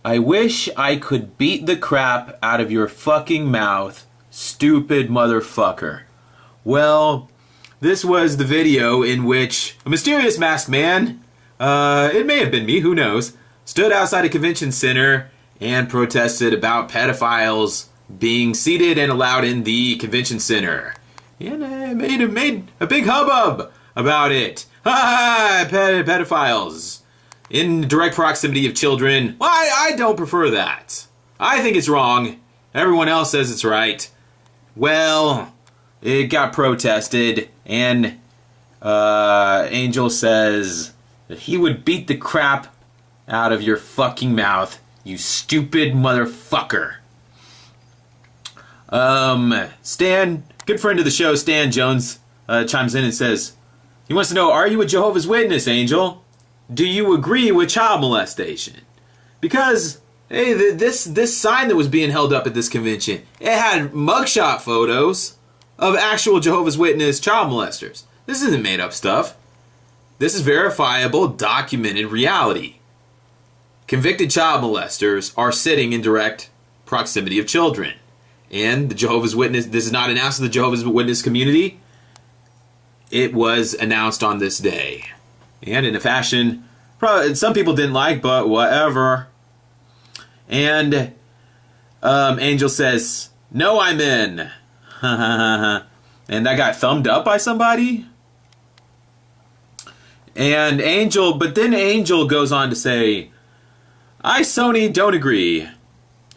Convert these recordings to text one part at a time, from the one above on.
I wish I could beat the crap out of your fucking mouth, stupid motherfucker. Well, this was the video in which a mysterious masked man, it may have been me, who knows, stood outside a convention center and protested about pedophiles being seated and allowed in the convention center. And made a big hubbub about it. Ha! Pedophiles in direct proximity of children. Well, I don't prefer that. I think it's wrong. Everyone else says it's right. Well, it got protested, and Angel says that he would beat the crap out of your fucking mouth, you stupid motherfucker. Stan, good friend of the show, Stan Jones, chimes in and says, he wants to know, are you a Jehovah's Witness, Angel? Do you agree with child molestation? Because, hey, this sign that was being held up at this convention, it had mugshot photos of actual Jehovah's Witness child molesters. This isn't made up stuff. This is verifiable, documented reality. Convicted child molesters are sitting in direct proximity of children. And the Jehovah's Witness, this is not announced to the Jehovah's Witness community. It was announced on this day. And in a fashion, probably some people didn't like, but whatever. And Angel says, no, I'm in. And that got thumbed up by somebody. And but then Angel goes on to say, I, Sony, don't agree.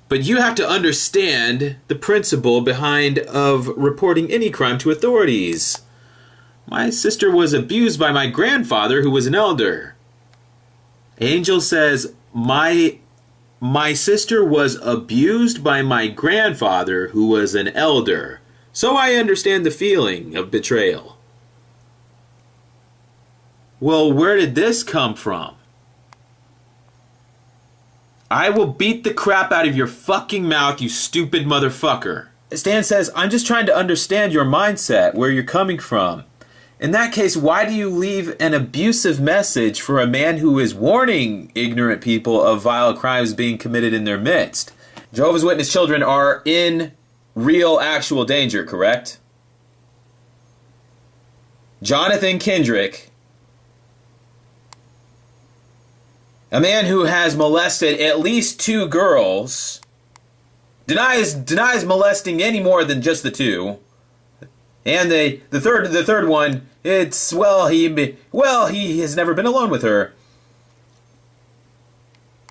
But you have to understand the principle behind of reporting any crime to authorities. My sister was abused by my grandfather, who was an elder. Angel says, my sister was abused by my grandfather, who was an elder. So I understand the feeling of betrayal. Well, where did this come from? I will beat the crap out of your fucking mouth, you stupid motherfucker. Stan says, I'm just trying to understand your mindset, where you're coming from. In that case, why do you leave an abusive message for a man who is warning ignorant people of vile crimes being committed in their midst? Jehovah's Witness children are in real, actual danger, correct? Jonathan Kendrick, a man who has molested at least 2 girls, denies molesting any more than just the 2. And the third one, it's he has never been alone with her.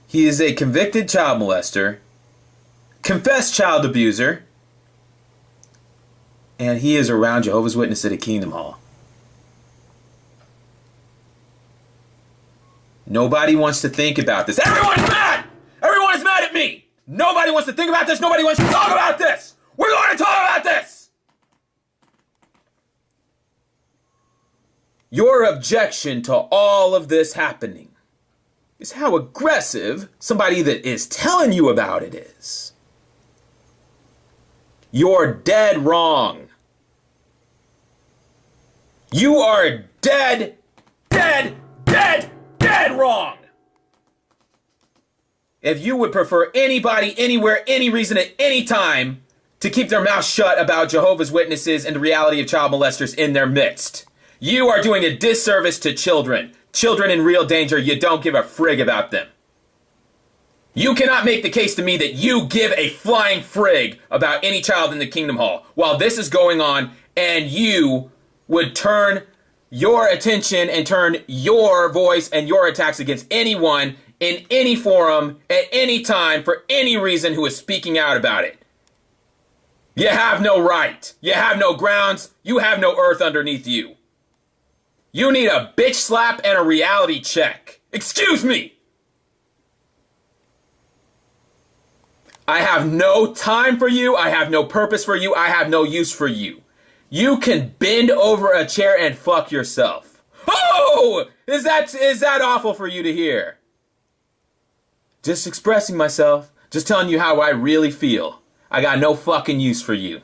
He is a convicted child molester, confessed child abuser, and he is around Jehovah's Witness at a Kingdom Hall. Nobody wants to think about this. Everyone's mad! Everyone is mad at me! Nobody wants to think about this. Nobody wants to talk about this! We're going to talk about this! Your objection to all of this happening is how aggressive somebody that is telling you about it is. You're dead wrong. You are dead wrong. If you would prefer anybody, anywhere, any reason, at any time to keep their mouth shut about Jehovah's Witnesses and the reality of child molesters in their midst, you are doing a disservice to children. Children in real danger, you don't give a frig about them. You cannot make the case to me that you give a flying frig about any child in the Kingdom Hall while this is going on, and you would turn your attention and turn your voice and your attacks against anyone in any forum at any time for any reason who is speaking out about it. You have no right. You have no grounds. You have no earth underneath you. You need a bitch slap and a reality check. Excuse me. I have no time for you. I have no purpose for you. I have no use for you. You can bend over a chair and fuck yourself. Oh! Is that awful for you to hear? Just expressing myself. Just telling you how I really feel. I got no fucking use for you.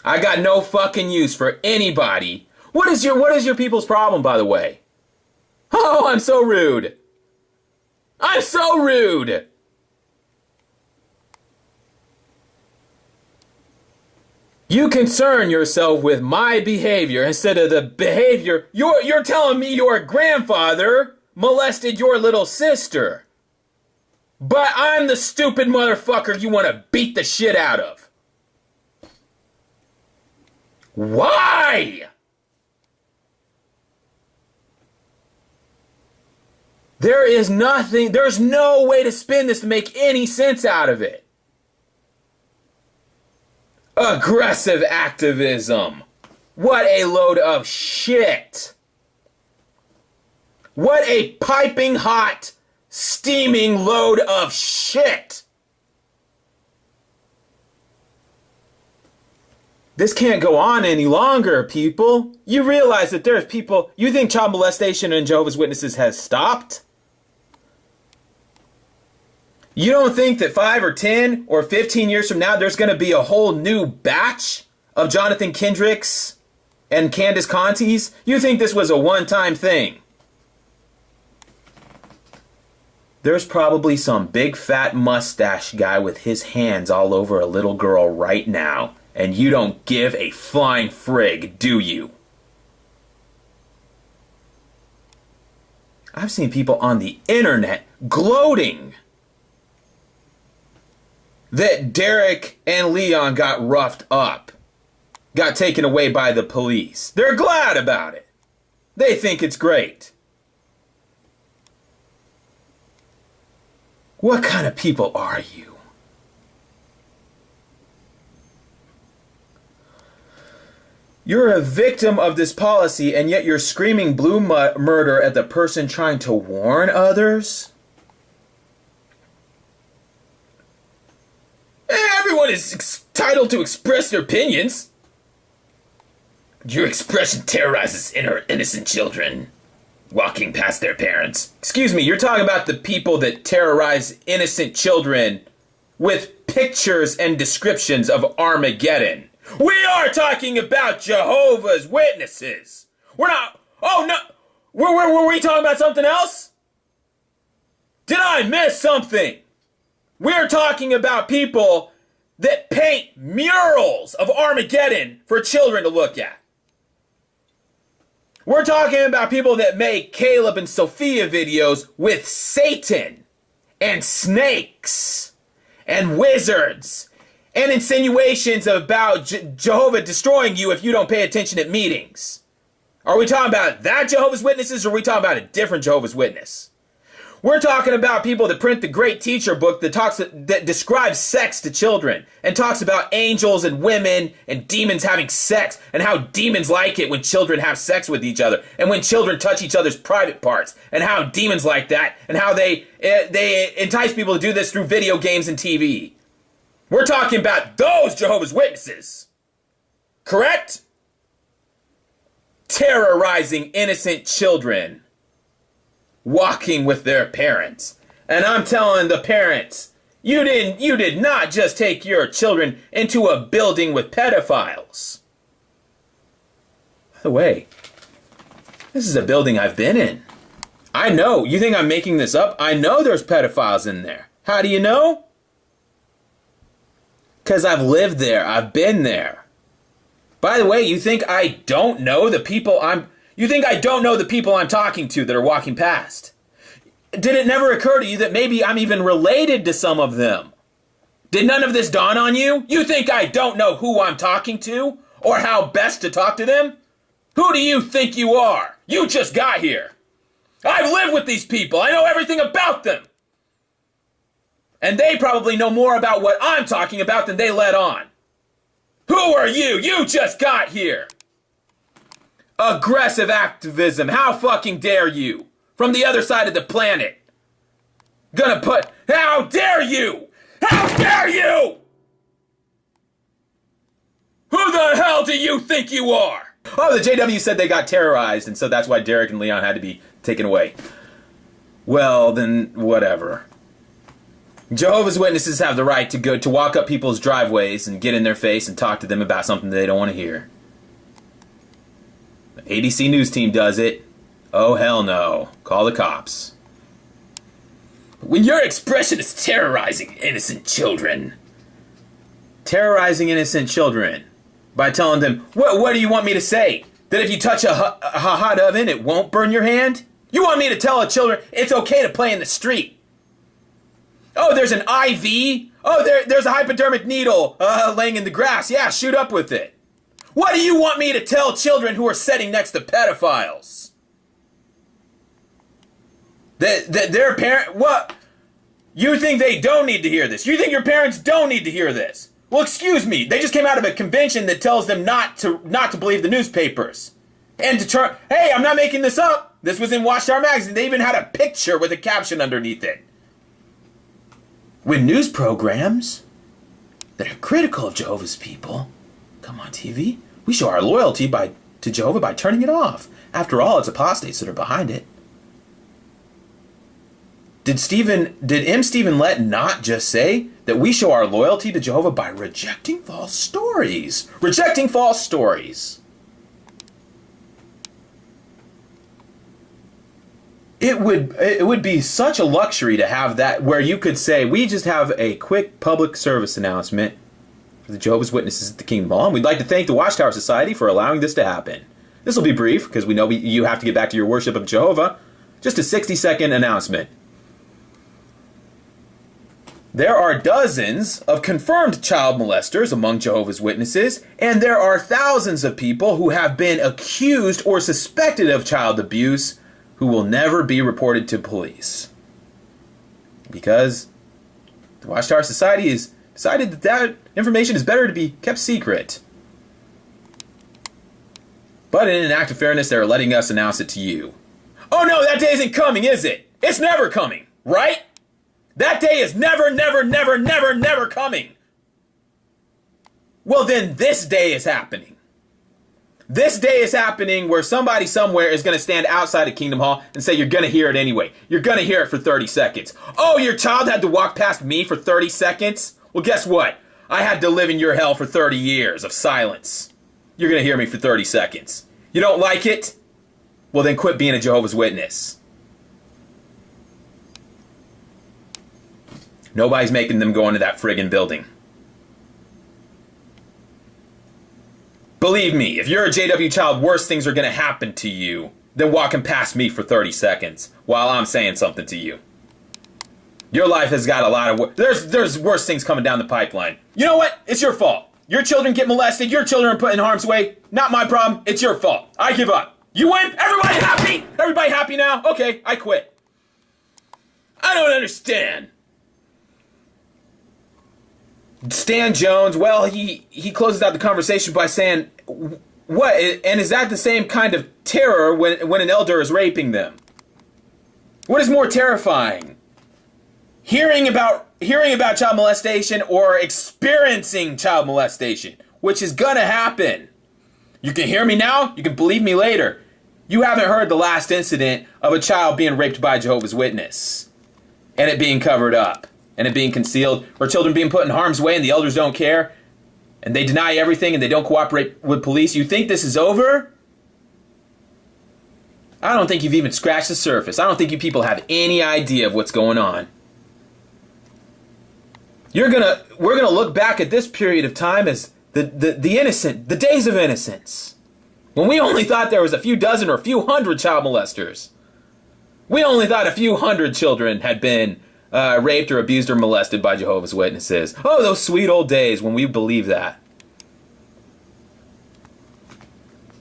I got no fucking use for anybody. What is your people's problem, by the way? Oh, I'm so rude. I'm so rude. You concern yourself with my behavior instead of the behavior. You're telling me your grandfather molested your little sister. But I'm the stupid motherfucker you want to beat the shit out of. Why? There's no way to spin this to make any sense out of it. Aggressive activism. What a load of shit. What a piping hot, steaming load of shit. This can't go on any longer, people. You realize that there's people... You think child molestation in Jehovah's Witnesses has stopped? You don't think that 5 or 10 or 15 years from now, there's going to be a whole new batch of Jonathan Kendricks and Candace Contis? You think this was a one-time thing? There's probably some big fat mustache guy with his hands all over a little girl right now, and you don't give a flying frig, do you? I've seen people on the internet gloating that Derek and Leon got roughed up, got taken away by the police. They're glad about it. They think it's great. What kind of people are you? You're a victim of this policy, and yet you're screaming blue murder at the person trying to warn others? Everyone is entitled to express their opinions. Your expression terrorizes innocent children walking past their parents. Excuse me, you're talking about the people that terrorize innocent children with pictures and descriptions of Armageddon. We are talking about Jehovah's Witnesses. We're not... Oh, no. Were we talking about something else? Did I miss something? We're talking about people that paint murals of Armageddon for children to look at. We're talking about people that make Caleb and Sophia videos with Satan and snakes and wizards and insinuations about Jehovah destroying you if you don't pay attention at meetings. Are we talking about that Jehovah's Witnesses, or are we talking about a different Jehovah's Witness? We're talking about people that print the Great Teacher book that describes sex to children and talks about angels and women and demons having sex and how demons like it when children have sex with each other and when children touch each other's private parts and how demons like that and how they entice people to do this through video games and TV. We're talking about those Jehovah's Witnesses. Correct? Terrorizing innocent children. Walking with their parents. And I'm telling the parents, you did not just take your children into a building with pedophiles. By the way, this is a building I've been in. I know. You think I'm making this up? I know there's pedophiles in there. How do you know? Because I've lived there. I've been there. By the way, you think I don't know the people I'm talking to that are walking past? Did it never occur to you that maybe I'm even related to some of them? Did none of this dawn on you? You think I don't know who I'm talking to or how best to talk to them? Who do you think you are? You just got here. I've lived with these people. I know everything about them. And they probably know more about what I'm talking about than they let on. Who are you? You just got here. Aggressive activism. How fucking dare you? From the other side of the planet. How dare you? How dare you? Who the hell do you think you are? Oh, the JW said they got terrorized, and so that's why Derek and Leon had to be taken away. Well, then, whatever. Jehovah's Witnesses have the right to walk up people's driveways and get in their face and talk to them about something they don't want to hear. The ADC News team does it. Oh, hell no. Call the cops. When your expression is terrorizing innocent children. Terrorizing innocent children. by telling them, what do you want me to say? That if you touch a hot oven, it won't burn your hand? You want me to tell the children it's okay to play in the street? Oh, there's an IV? Oh, there's a hypodermic needle laying in the grass. Yeah, shoot up with it. What do you want me to tell children who are sitting next to pedophiles? That their parent, what? You think they don't need to hear this? You think your parents don't need to hear this? Well, excuse me. They just came out of a convention that tells them not to believe the newspapers. And to turn, hey, I'm not making this up. This was in Watchtower Magazine. They even had a picture with a caption underneath it. When news programs that are critical of Jehovah's people come on TV, we show our loyalty to Jehovah by turning it off. After all, it's apostates that are behind it. Did M. Stephen Lett not just say that we show our loyalty to Jehovah by rejecting false stories? Rejecting false stories. It would be such a luxury to have that, where you could say, we just have a quick public service announcement for the Jehovah's Witnesses at the Kingdom Hall, and we'd like to thank the Watchtower Society for allowing this to happen. This will be brief, because we know you have to get back to your worship of Jehovah. Just a 60-second announcement. There are dozens of confirmed child molesters among Jehovah's Witnesses, and there are thousands of people who have been accused or suspected of child abuse who will never be reported to police. Because the Watchtower Society has decided that information is better to be kept secret. But in an act of fairness, they're letting us announce it to you. Oh no, that day isn't coming, is it? It's never coming, right? That day is never, never, never, never, never coming. Well, then this day is happening. This day is happening where somebody somewhere is going to stand outside of Kingdom Hall and say, you're going to hear it anyway. You're going to hear it for 30 seconds. Oh, your child had to walk past me for 30 seconds? Well, guess what? I had to live in your hell for 30 years of silence. You're going to hear me for 30 seconds. You don't like it? Well, then quit being a Jehovah's Witness. Nobody's making them go into that friggin' building. Believe me, if you're a JW child, worse things are going to happen to you than walking past me for 30 seconds while I'm saying something to you. Your life has got a lot of... There's worse things coming down the pipeline. You know what? It's your fault. Your children get molested. Your children are put in harm's way. Not my problem. It's your fault. I give up. You win. Everybody happy? Everybody happy now? Okay, I quit. I don't understand. Stan Jones, well, he closes out the conversation by saying, what, and is that the same kind of terror when an elder is raping them? What is more terrifying? Hearing about child molestation or experiencing child molestation, which is gonna happen. You can hear me now, you can believe me later. You haven't heard the last incident of a child being raped by a Jehovah's Witness and it being covered up. And it being concealed, or children being put in harm's way and the elders don't care, and they deny everything and they don't cooperate with police. You think this is over? I don't think you've even scratched the surface. I don't think you people have any idea of what's going on. We're gonna look back at this period of time as the innocent, the days of innocence, when we only thought there was a few dozen or a few hundred child molesters. We only thought a few hundred children had been raped or abused or molested by Jehovah's Witnesses. Oh, those sweet old days when we believed that.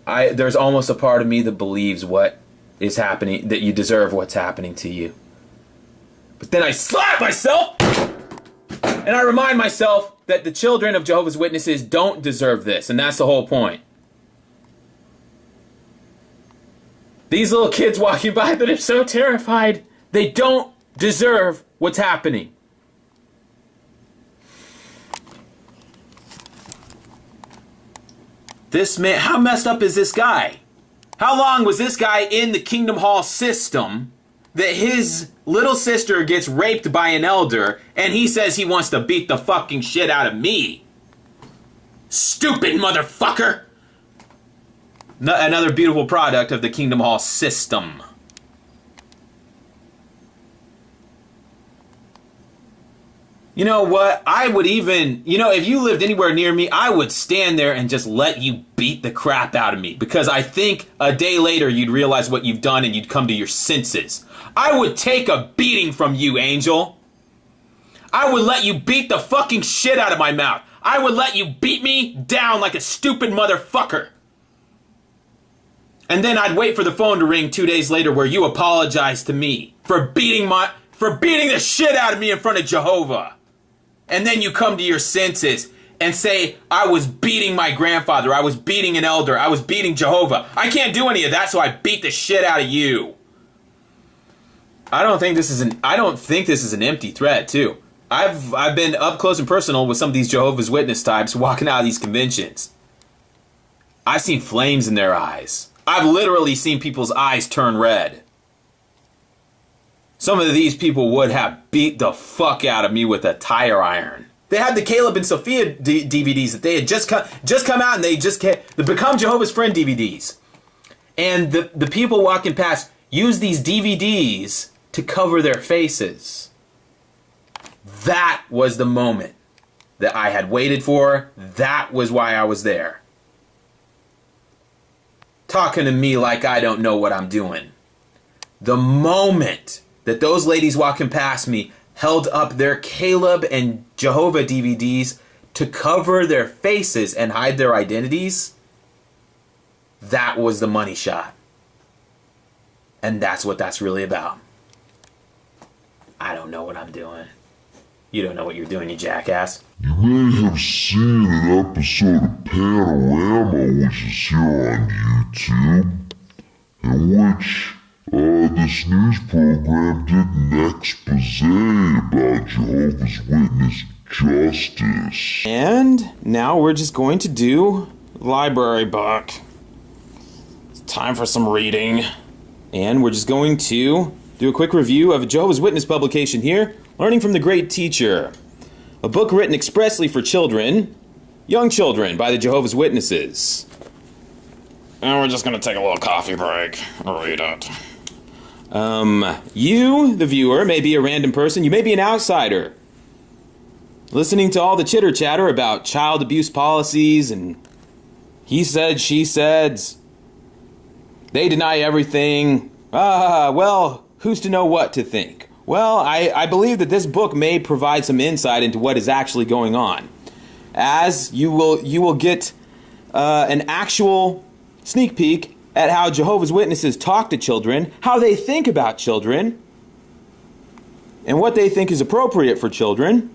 There's almost a part of me that believes what is happening, that you deserve what's happening to you. But then I slap myself and I remind myself that the children of Jehovah's Witnesses don't deserve this, and that's the whole point. These little kids walking by that are so terrified, they don't deserve what's happening. This man, how messed up is this guy? How long was this guy in the Kingdom Hall system that his little sister gets raped by an elder and he says he wants to beat the fucking shit out of me? Stupid motherfucker! Another beautiful product of the Kingdom Hall system. You know what? I would even, if you lived anywhere near me, I would stand there and just let you beat the crap out of me. Because I think a day later you'd realize what you've done and you'd come to your senses. I would take a beating from you, Angel. I would let you beat the fucking shit out of my mouth. I would let you beat me down like a stupid motherfucker. And then I'd wait for the phone to ring 2 days later where you apologize to me for beating the shit out of me in front of Jehovah. And then you come to your senses and say, I was beating my grandfather, I was beating an elder, I was beating Jehovah. I can't do any of that, so I beat the shit out of you. I don't think this is an empty threat, too. I've been up close and personal with some of these Jehovah's Witness types walking out of these conventions. I've seen flames in their eyes. I've literally seen people's eyes turn red. Some of these people would have beat the fuck out of me with a tire iron. They had the Caleb and Sophia DVDs that they had just come out, and they Become Jehovah's Friend DVDs. And the people walking past used these DVDs to cover their faces. That was the moment that I had waited for. That was why I was there. Talking to me like I don't know what I'm doing. The moment that those ladies walking past me held up their Caleb and Jehovah DVDs to cover their faces and hide their identities, that was the money shot. And that's what that's really about. I don't know what I'm doing. You don't know what you're doing, you jackass. You may have seen an episode of Panorama, which is here on YouTube, in which this news program did an expose about Jehovah's Witness justice. And now we're just going to do library book. It's time for some reading. And we're just going to do a quick review of a Jehovah's Witness publication here, Learning from the Great Teacher. A book written expressly for children, young children, by the Jehovah's Witnesses. And we're just going to take a little coffee break and read it. You, the viewer, may be a random person. You may be an outsider. Listening to all the chitter-chatter about child abuse policies and he said, she said. They deny everything. Well, who's to know what to think? Well, I believe that this book may provide some insight into what is actually going on. As you will get an actual sneak peek at how Jehovah's Witnesses talk to children, how they think about children, and what they think is appropriate for children.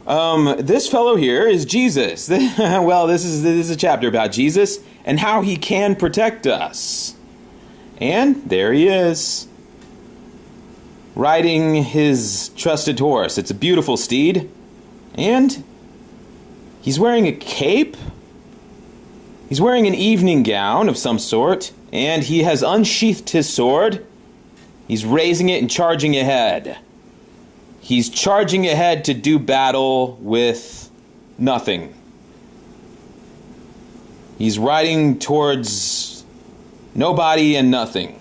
This fellow here is Jesus. Well, this is a chapter about Jesus and how he can protect us. And there he is, riding his trusted horse. It's a beautiful steed. And he's wearing a cape. He's wearing an evening gown of some sort. And he has unsheathed his sword. He's raising it and charging ahead. He's charging ahead to do battle with nothing. He's riding towards nobody and nothing.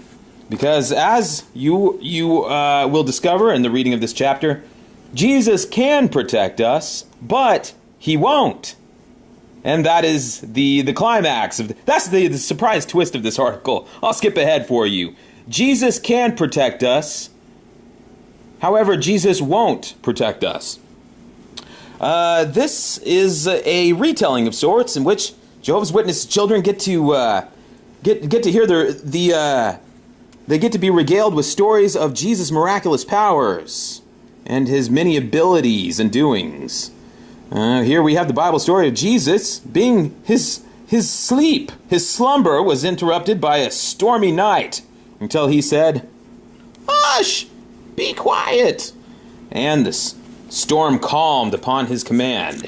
Because as you will discover in the reading of this chapter, Jesus can protect us, but he won't. And that is the climax that's the surprise twist of this article. I'll skip ahead for you. Jesus can protect us. However, Jesus won't protect us. This is a retelling of sorts in which Jehovah's Witness children get to hear they get to be regaled with stories of Jesus' miraculous powers and his many abilities and doings. Here we have the Bible story of Jesus being his sleep. His slumber was interrupted by a stormy night until he said, "Hush! Be quiet!" And the storm calmed upon his command.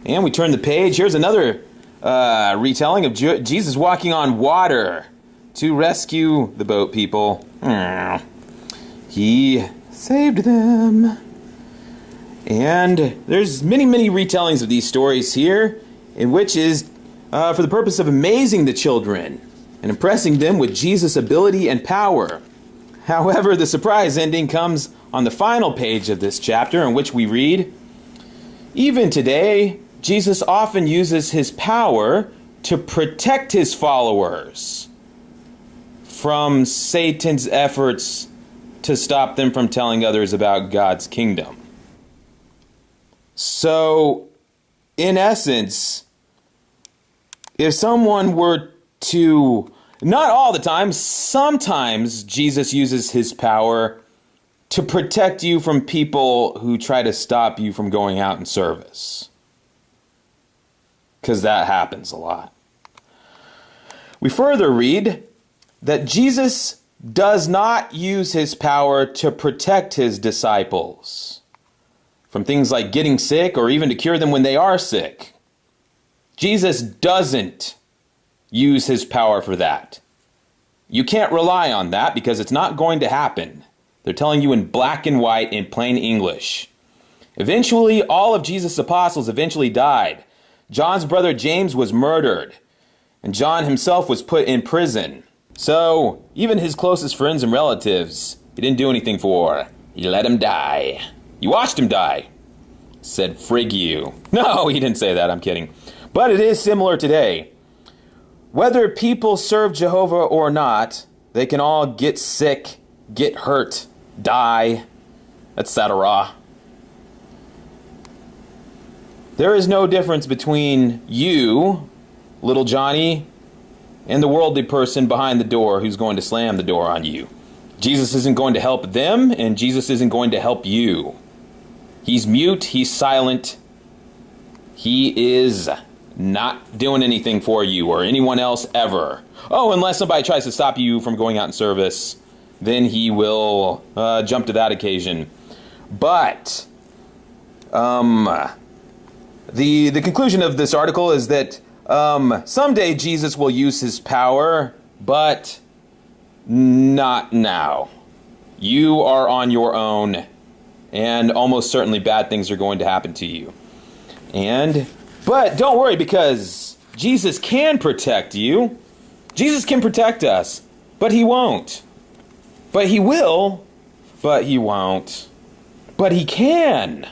And we turn the page. Here's another retelling of Jesus walking on water to rescue the boat people. He saved them. And there's many, many retellings of these stories here, in which is for the purpose of amazing the children and impressing them with Jesus' ability and power. However, the surprise ending comes on the final page of this chapter, in which we read, "Even today, Jesus often uses his power to protect his followers from Satan's efforts to stop them from telling others about God's kingdom." So, in essence, if someone were to, not all the time, sometimes Jesus uses his power to protect you from people who try to stop you from going out in service. Because that happens a lot. We further read that Jesus does not use his power to protect his disciples from things like getting sick or even to cure them when they are sick. Jesus doesn't use his power for that. You can't rely on that because it's not going to happen. They're telling you in black and white in plain English. Eventually, all of Jesus' apostles eventually died. John's brother James was murdered, and John himself was put in prison. So, even his closest friends and relatives, he didn't do anything for. He let him die. You watched him die. Said, "Frig you." No, he didn't say that, I'm kidding. But it is similar today. Whether people serve Jehovah or not, they can all get sick, get hurt, die, etc. There is no difference between you, little Johnny, and the worldly person behind the door who's going to slam the door on you. Jesus isn't going to help them, and Jesus isn't going to help you. He's mute, he's silent. He is not doing anything for you or anyone else ever. Oh, unless somebody tries to stop you from going out in service, then he will jump to that occasion. But the conclusion of this article is that someday Jesus will use his power, but not now. You are on your own, and almost certainly bad things are going to happen to you. But don't worry, because Jesus can protect you. Jesus can protect us, but he won't. But he will, but he won't. But he can,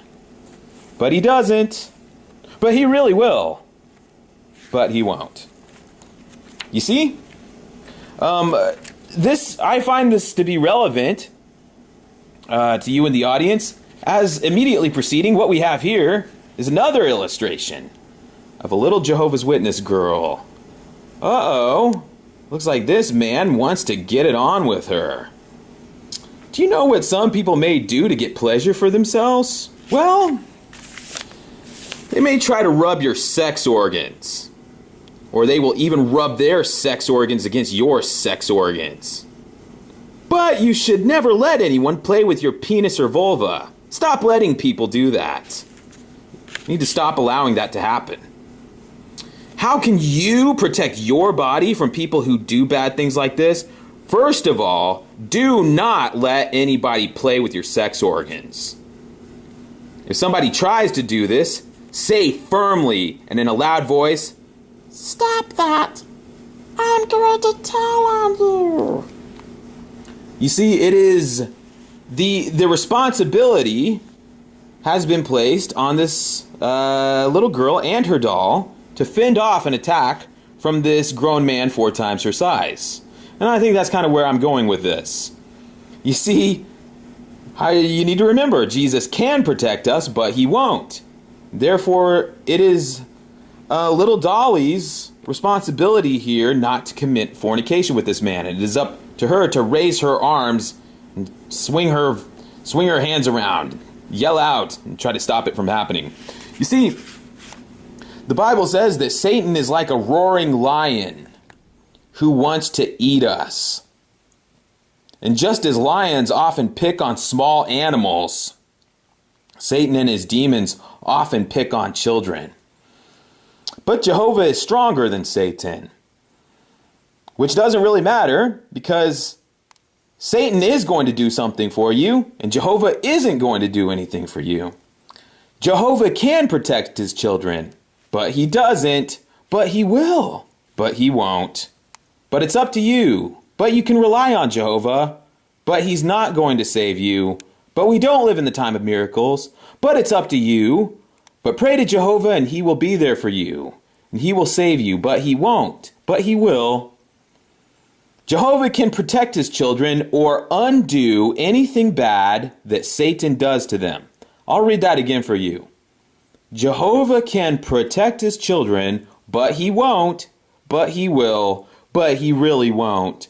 but he doesn't. But he really will, but he won't. You see? I find this to be relevant to you in the audience, as immediately preceding what we have here is another illustration of a little Jehovah's Witness girl. Uh-oh. Looks like this man wants to get it on with her. Do you know what some people may do to get pleasure for themselves? Well, they may try to rub your sex organs. Or they will even rub their sex organs against your sex organs. But you should never let anyone play with your penis or vulva. Stop letting people do that. You need to stop allowing that to happen. How can you protect your body from people who do bad things like this? First of all, do not let anybody play with your sex organs. If somebody tries to do this, say firmly and in a loud voice, "Stop that! I'm going to tell on you." You see, it is the responsibility has been placed on this little girl and her doll to fend off an attack from this grown man 4 times her size. And I think that's kind of where I'm going with this. You see, you need to remember, Jesus can protect us, but he won't. Therefore, it is little Dolly's responsibility here not to commit fornication with this man. It is up to her to raise her arms and swing her hands around, yell out, and try to stop it from happening. You see, the Bible says that Satan is like a roaring lion who wants to eat us. And just as lions often pick on small animals, Satan and his demons often pick on children. But Jehovah is stronger than Satan, which doesn't really matter because Satan is going to do something for you, and Jehovah isn't going to do anything for you. Jehovah can protect his children, but he doesn't, but he will, but he won't. But it's up to you. But you can rely on Jehovah, but he's not going to save you, But we don't live in the time of miracles. But it's up to you. But pray to Jehovah and he will be there for you. And he will save you. But he won't. But he will. Jehovah can protect his children or undo anything bad that Satan does to them. I'll read that again for you. Jehovah can protect his children, but he won't, but he will, but he really won't.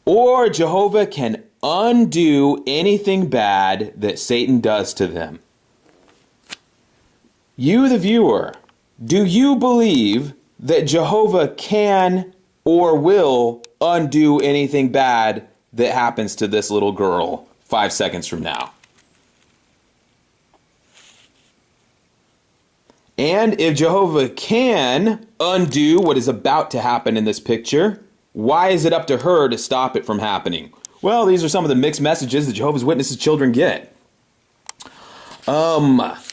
Or Jehovah can undo anything bad that Satan does to them. You, the viewer, do you believe that Jehovah can or will undo anything bad that happens to this little girl 5 seconds from now? And if Jehovah can undo what is about to happen in this picture, why is it up to her to stop it from happening? Well, these are some of the mixed messages that Jehovah's Witnesses children get. It's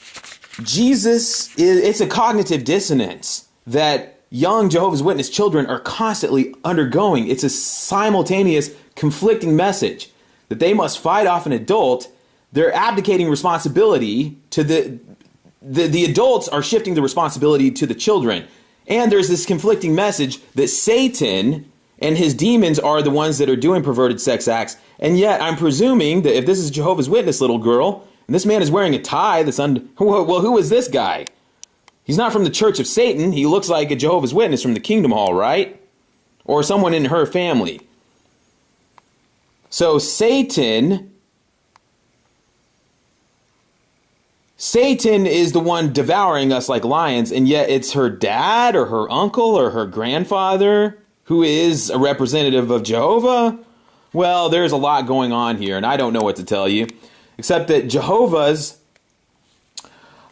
a cognitive dissonance that young Jehovah's Witness children are constantly undergoing. It's a simultaneous conflicting message that they must fight off an adult. They're abdicating responsibility to the adults are shifting the responsibility to the children. And there's this conflicting message that Satan and his demons are the ones that are doing perverted sex acts. And yet I'm presuming that if this is Jehovah's Witness little girl, and this man is wearing a tie well, who is this guy? He's not from the Church of Satan. He looks like a Jehovah's Witness from the Kingdom Hall, right? Or someone in her family. So Satan is the one devouring us like lions, and yet it's her dad or her uncle or her grandfather who is a representative of Jehovah. Well, there's a lot going on here, and I don't know what to tell you, except that Jehovah's,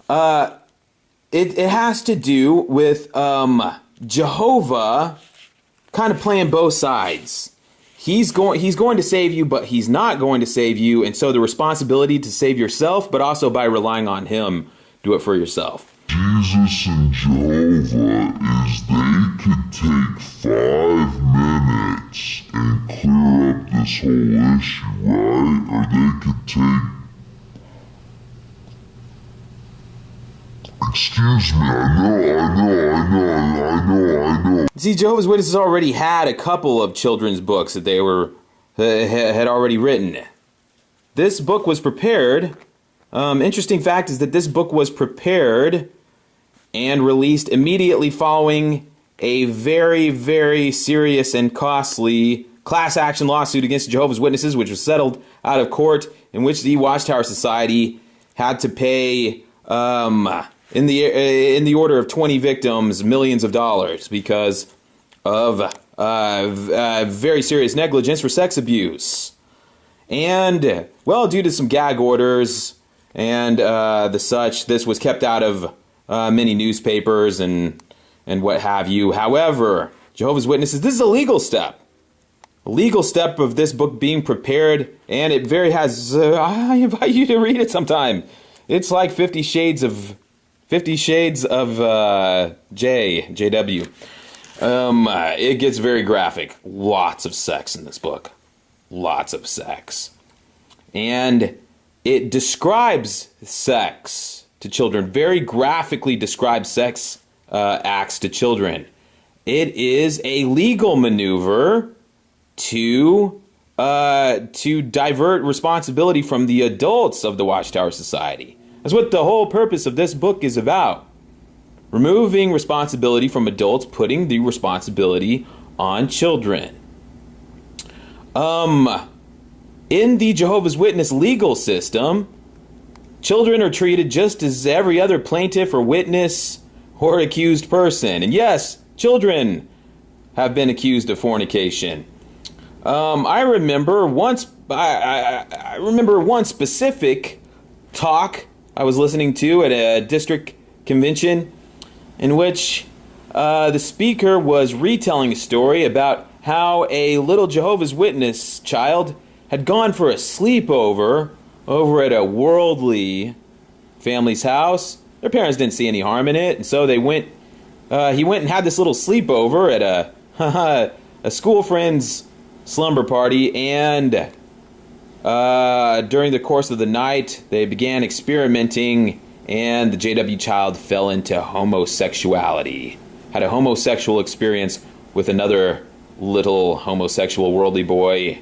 it has to do with Jehovah kind of playing both sides. He's going to save you, but he's not going to save you. And so the responsibility to save yourself, but also by relying on him, do it for yourself. Jesus and Jehovah is they could take 5 minutes and clear up this whole issue, right? Or they could take... Excuse me, I know. See, Jehovah's Witnesses already had a couple of children's books that they had already written. This book was prepared. Interesting fact is that this book was prepared and released immediately following a very, very serious and costly class action lawsuit against Jehovah's Witnesses, which was settled out of court, in which the Watchtower Society had to pay in the order of 20 victims millions of dollars because of very serious negligence for sex abuse. And, well, due to some gag orders and the such, this was kept out of many newspapers and what have you. However, Jehovah's Witnesses, this is a legal step. A legal step of this book being prepared, and it has, I invite you to read it sometime. It's like 50 Shades of JW. It gets very graphic. Lots of sex in this book. Lots of sex. And it describes sex to children. Very graphically describes sex acts to children. It is a legal maneuver to divert responsibility from the adults of the Watchtower Society. That's what the whole purpose of this book is about. Removing responsibility from adults, putting the responsibility on children. In the Jehovah's Witness legal system, children are treated just as every other plaintiff or witness or accused person. And yes, children have been accused of fornication. I remember one specific talk I was listening to at a district convention in which the speaker was retelling a story about how a little Jehovah's Witness child had gone for a sleepover over at a worldly family's house. Their parents didn't see any harm in it, and so he went and had this little sleepover at a school friend's slumber party, and During the course of the night, they began experimenting, and the JW child fell into homosexuality. Had a homosexual experience with another little homosexual worldly boy.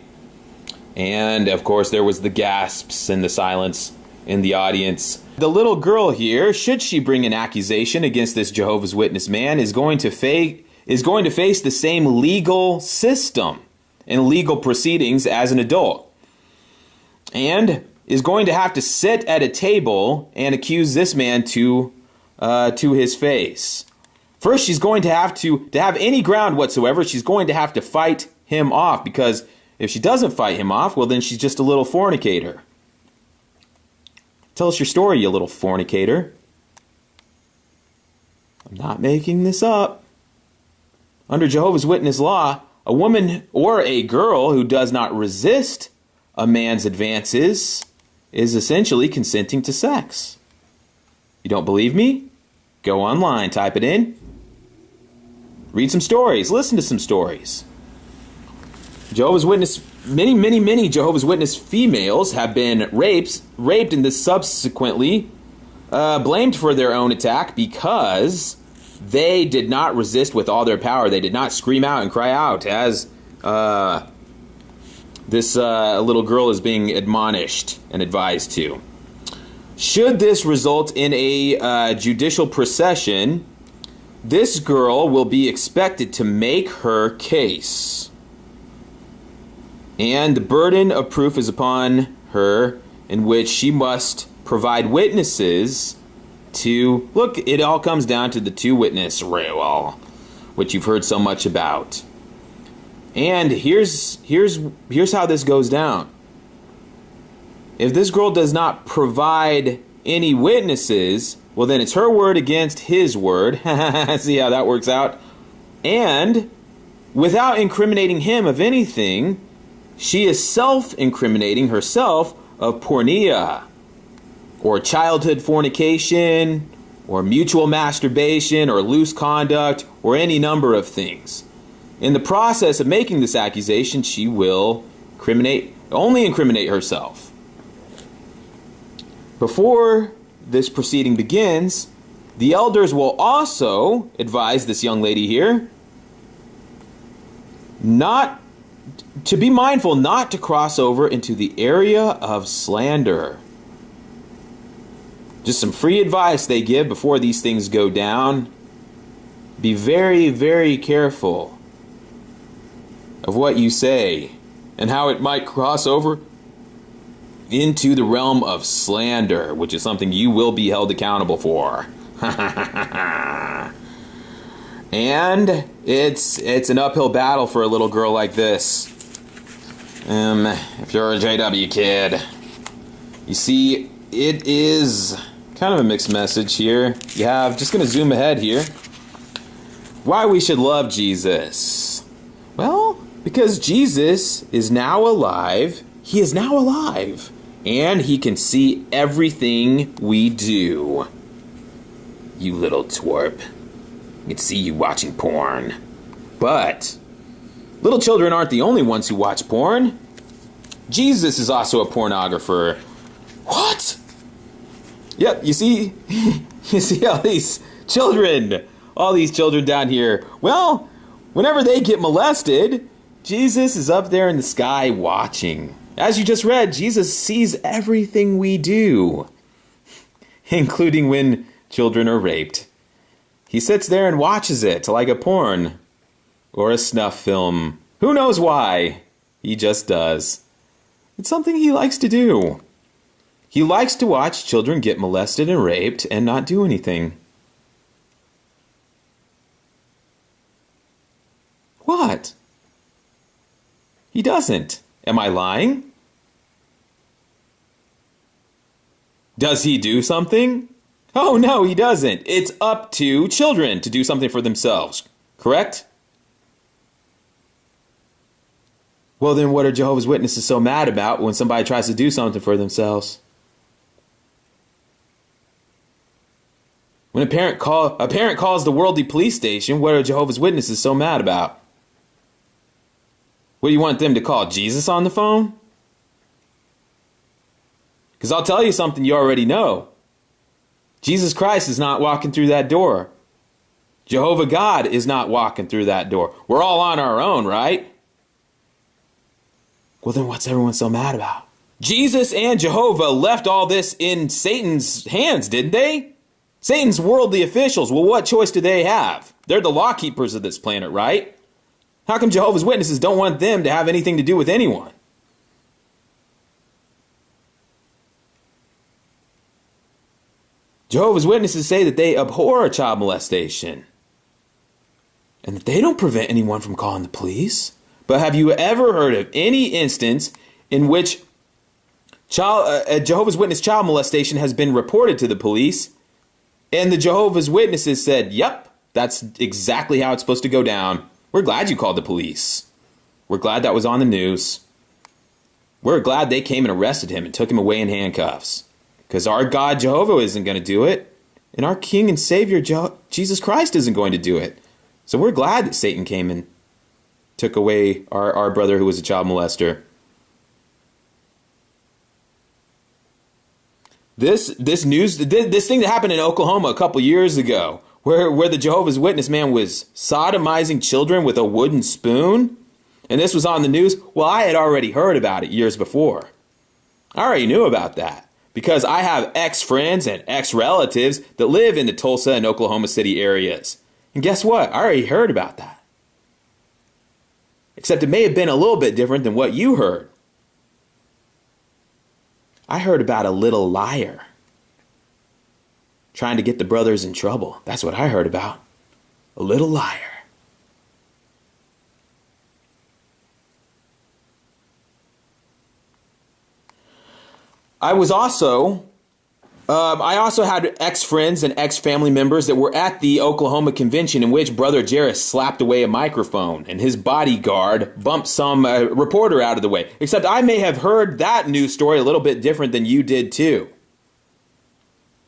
And, of course, there was the gasps and the silence in the audience. The little girl here, should she bring an accusation against this Jehovah's Witness man, is going to face the same legal system and legal proceedings as an adult. And is going to have to sit at a table and accuse this man to his face. First, she's going to have any ground whatsoever, she's going to have to fight him off, because if she doesn't fight him off, well, then she's just a little fornicator. Tell us your story, you little fornicator. I'm not making this up. Under Jehovah's Witness law, a woman or a girl who does not resist a man's advances is essentially consenting to sex. You don't believe me? Go online, type it in. Read some stories, listen to some stories. Jehovah's Witness, many Jehovah's Witness females have been raped and then subsequently blamed for their own attack because they did not resist with all their power. They did not scream out and cry out as this little girl is being admonished and advised to. Should this result in a judicial procession, this girl will be expected to make her case. And the burden of proof is upon her, in which she must provide witnesses to... Look, it all comes down to the two-witness rule, which you've heard so much about. And here's how this goes down. If this girl does not provide any witnesses, well, then it's her word against his word. See how that works out? And without incriminating him of anything, she is self-incriminating herself of porneia, or childhood fornication, or mutual masturbation, or loose conduct, or any number of things. In the process of making this accusation, she will only incriminate herself. Before this proceeding begins, the elders will also advise this young lady here to be mindful not to cross over into the area of slander. Just some free advice they give before these things go down. Be very, very careful of what you say and how it might cross over into the realm of slander, which is something you will be held accountable for. And it's an uphill battle for a little girl like this. If you're a JW kid. You see, it is kind of a mixed message here. You have, just going to zoom ahead here, why we should love Jesus. Well, because Jesus is now alive. He is now alive. And he can see everything we do. You little twerp. He can see you watching porn. But little children aren't the only ones who watch porn. Jesus is also a pornographer. What? Yep, you see all these children down here. Well, whenever they get molested, Jesus is up there in the sky watching. As you just read, Jesus sees everything we do, including when children are raped. He sits there and watches it like a porn or a snuff film. Who knows why? He just does. It's something he likes to do. He likes to watch children get molested and raped and not do anything. What? He doesn't. Am I lying? Does he do something? Oh, no, he doesn't. It's up to children to do something for themselves. Correct? Well, then what are Jehovah's Witnesses so mad about when somebody tries to do something for themselves? When a parent calls the worldly police station, what are Jehovah's Witnesses so mad about? What do you want them to call, Jesus on the phone? Because I'll tell you something you already know. Jesus Christ is not walking through that door. Jehovah God is not walking through that door. We're all on our own, right? Well, then what's everyone so mad about? Jesus and Jehovah left all this in Satan's hands, didn't they? Satan's worldly officials. Well, what choice do they have? They're the law keepers of this planet, right? How come Jehovah's Witnesses don't want them to have anything to do with anyone? Jehovah's Witnesses say that they abhor child molestation and that they don't prevent anyone from calling the police. But have you ever heard of any instance in which Jehovah's Witness child molestation has been reported to the police and the Jehovah's Witnesses said, yep, that's exactly how it's supposed to go down. We're glad you called the police. We're glad that was on the news. We're glad they came and arrested him and took him away in handcuffs. Because our God Jehovah isn't going to do it. And our King and Savior Jesus Christ isn't going to do it. So we're glad that Satan came and took away our brother who was a child molester. This thing that happened in Oklahoma a couple years ago, where the Jehovah's Witness man was sodomizing children with a wooden spoon, and this was on the news. Well, I had already heard about it years before. I already knew about that because I have ex-friends and ex-relatives that live in the Tulsa and Oklahoma City areas. And guess what? I already heard about that. Except it may have been a little bit different than what you heard. I heard about a little liar trying to get the brothers in trouble. That's what I heard about. A little liar. I also had ex-friends and ex-family members that were at the Oklahoma convention in which Brother Jairus slapped away a microphone and his bodyguard bumped some reporter out of the way. Except I may have heard that news story a little bit different than you did too.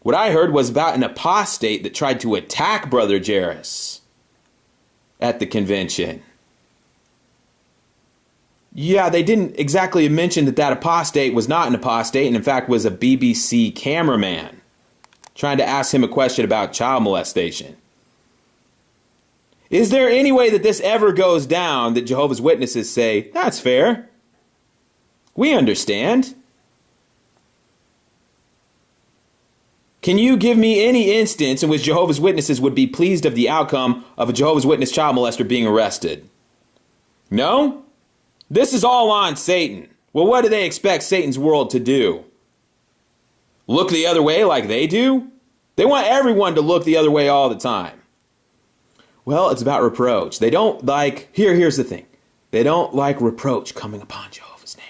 What I heard was about an apostate that tried to attack Brother Jairus at the convention. Yeah, they didn't exactly mention that apostate was not an apostate and in fact was a BBC cameraman trying to ask him a question about child molestation. Is there any way that this ever goes down that Jehovah's Witnesses say, that's fair? We understand. Can you give me any instance in which Jehovah's Witnesses would be pleased of the outcome of a Jehovah's Witness child molester being arrested? No? This is all on Satan. Well, what do they expect Satan's world to do? Look the other way like they do? They want everyone to look the other way all the time. Well, it's about reproach. They don't like, here's the thing. They don't like reproach coming upon Jehovah's name.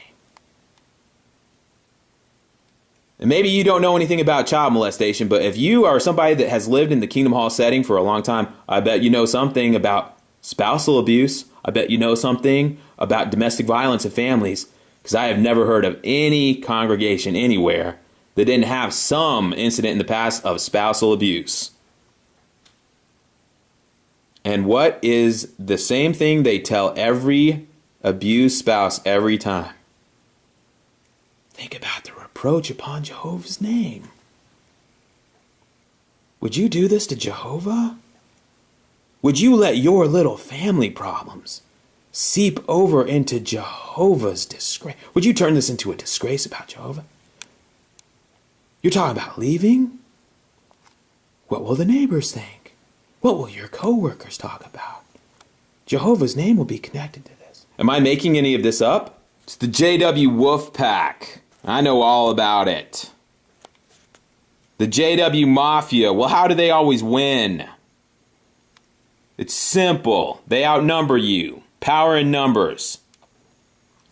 And maybe you don't know anything about child molestation, but if you are somebody that has lived in the Kingdom Hall setting for a long time, I bet you know something about spousal abuse. I bet you know something about domestic violence in families, because I have never heard of any congregation anywhere that didn't have some incident in the past of spousal abuse. And what is the same thing they tell every abused spouse every time? Think about the reproach upon Jehovah's name. Would you do this to Jehovah? Would you let your little family problems seep over into Jehovah's disgrace? Would you turn this into a disgrace about Jehovah? You're talking about leaving? What will the neighbors think? What will your co-workers talk about? Jehovah's name will be connected to this. Am I making any of this up? It's the JW Wolf Pack. I know all about it. The JW Mafia. Well, how do they always win? It's simple. They outnumber you. Power in numbers.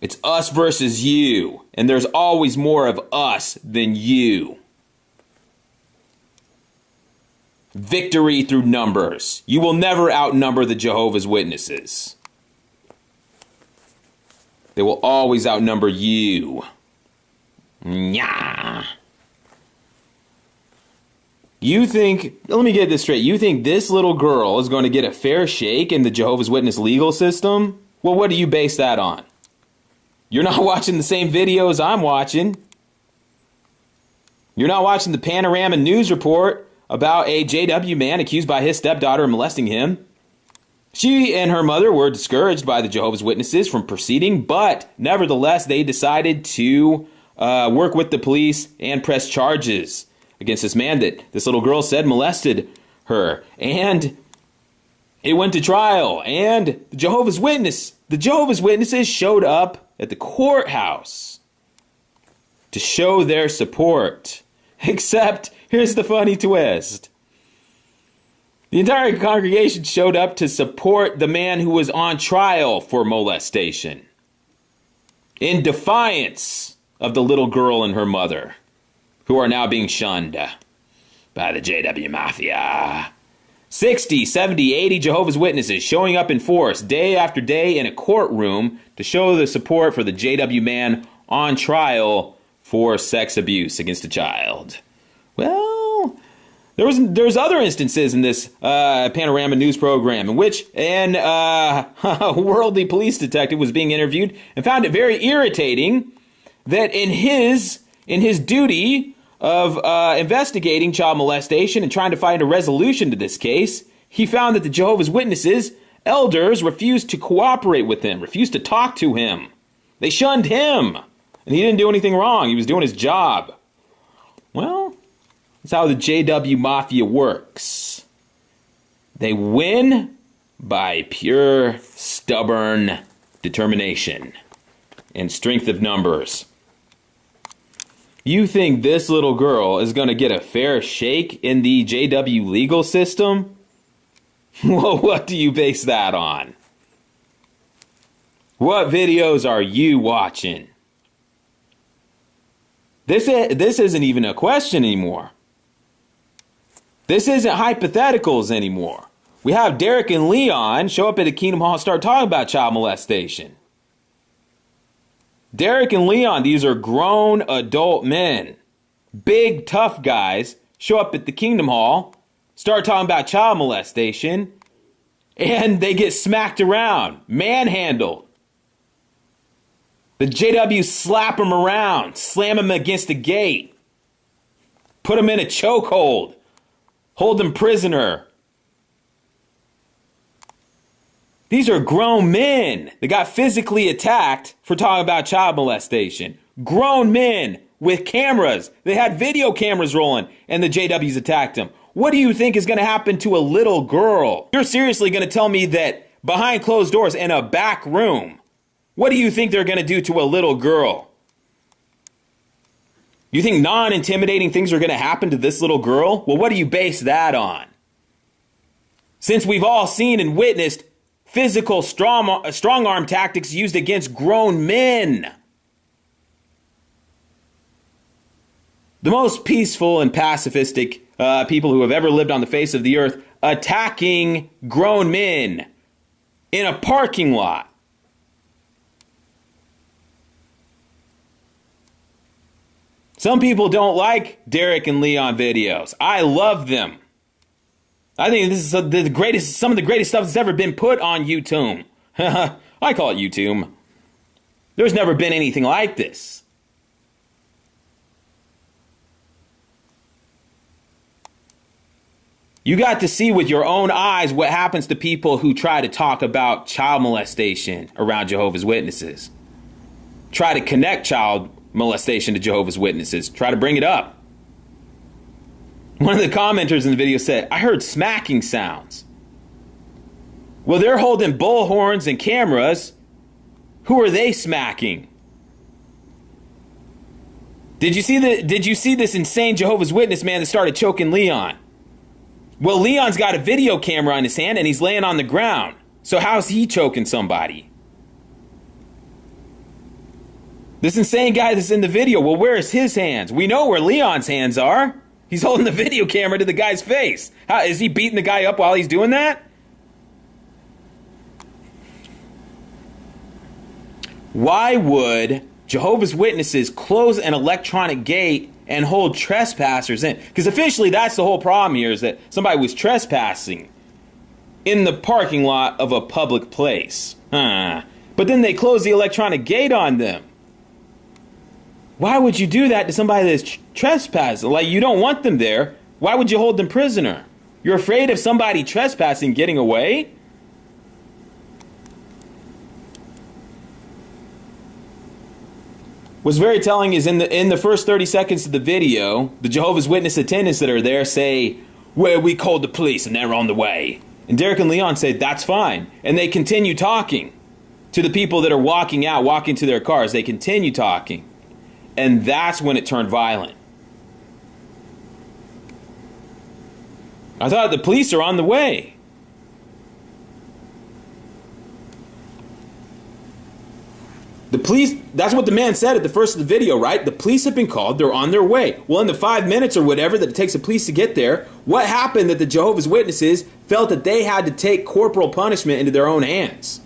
It's us versus you. And there's always more of us than you. Victory through numbers. You will never outnumber the Jehovah's Witnesses. They will always outnumber you. Nyah. You think, let me get this straight, you think this little girl is going to get a fair shake in the Jehovah's Witness legal system? Well, what do you base that on? You're not watching the same videos I'm watching. You're not watching the Panorama News report about a JW man accused by his stepdaughter of molesting him. She and her mother were discouraged by the Jehovah's Witnesses from proceeding, but nevertheless, they decided to work with the police and press charges against this man that this little girl said molested her. And it went to trial, and the Jehovah's Witnesses showed up at the courthouse to show their support. Except, here's the funny twist. The entire congregation showed up to support the man who was on trial for molestation, in defiance of the little girl and her mother, who are now being shunned by the JW Mafia. 60, 70, 80 Jehovah's Witnesses showing up in force day after day in a courtroom to show the support for the JW man on trial for sex abuse against a child. Well, there's other instances in this Panorama News program in which a worldly police detective was being interviewed and found it very irritating that in his duty of investigating child molestation and trying to find a resolution to this case, he found that the Jehovah's Witnesses elders refused to cooperate with him, refused to talk to him. They shunned him, and he didn't do anything wrong. He was doing his job. Well, that's how the JW Mafia works. They win by pure, stubborn determination and strength of numbers. You think this little girl is going to get a fair shake in the JW legal system? Well, what do you base that on? What videos are you watching? This isn't even a question anymore. This isn't hypotheticals anymore. We have Derek and Leon show up at the Kingdom Hall and start talking about child molestation. Derek and Leon, these are grown adult men. Big, tough guys show up at the Kingdom Hall, start talking about child molestation, and they get smacked around, manhandled. The JWs slap them around, slam them against a gate, put them in a chokehold, hold them prisoner. These are grown men that got physically attacked for talking about child molestation. Grown men with cameras. They had video cameras rolling and the JWs attacked them. What do you think is going to happen to a little girl? You're seriously going to tell me that behind closed doors in a back room, what do you think they're going to do to a little girl? You think non-intimidating things are going to happen to this little girl? Well, what do you base that on? Since we've all seen and witnessed physical strong arm tactics used against grown men. The most peaceful and pacifistic people who have ever lived on the face of the earth attacking grown men in a parking lot. Some people don't like Derek and Leon videos. I love them. I think this is some of the greatest stuff that's ever been put on YouTube. I call it YouTube. There's never been anything like this. You got to see with your own eyes what happens to people who try to talk about child molestation around Jehovah's Witnesses. Try to connect child molestation to Jehovah's Witnesses. Try to bring it up. One of the commenters in the video said, I heard smacking sounds. Well, they're holding bullhorns and cameras. Who are they smacking? Did you see this insane Jehovah's Witness man that started choking Leon? Well, Leon's got a video camera in his hand and he's laying on the ground. So how's he choking somebody? This insane guy that's in the video, well, where is his hands? We know where Leon's hands are. He's holding the video camera to the guy's face. How, is he beating the guy up while he's doing that? Why would Jehovah's Witnesses close an electronic gate and hold trespassers in? Because officially that's the whole problem here, is that somebody was trespassing in the parking lot of a public place. But then they close the electronic gate on them. Why would you do that to somebody that's trespassing? Like, you don't want them there. Why would you hold them prisoner? You're afraid of somebody trespassing getting away? What's very telling is in the first 30 seconds of the video, the Jehovah's Witness attendants that are there say, well, we called the police and they're on the way. And Derek and Leon say, that's fine. And they continue talking to the people that are walking out, walking to their cars. They continue talking. And that's when it turned violent. I thought the police are on the way. The police, that's what the man said at the first of the video, right? The police have been called, they're on their way. Well, in the 5 minutes or whatever that it takes the police to get there, what happened that the Jehovah's Witnesses felt that they had to take corporal punishment into their own hands?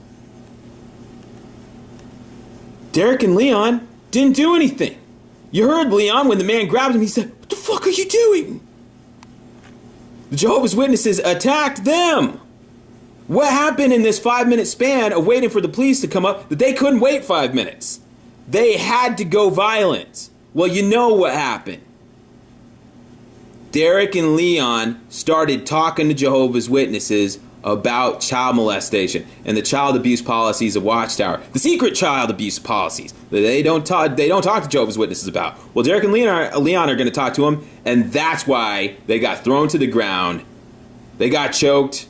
Derek and Leon didn't do anything. You heard Leon when the man grabbed him, he said, what the fuck are you doing? The Jehovah's Witnesses attacked them. What happened in this 5 minute span of waiting for the police to come up that they couldn't wait 5 minutes? They had to go violent. Well, you know what happened. Derek and Leon started talking to Jehovah's Witnesses about child molestation and the child abuse policies of Watchtower. The secret child abuse policies that they don't talk to Jehovah's Witnesses about. Well, Derek and Leon are going to talk to them, and that's why they got thrown to the ground. They got choked.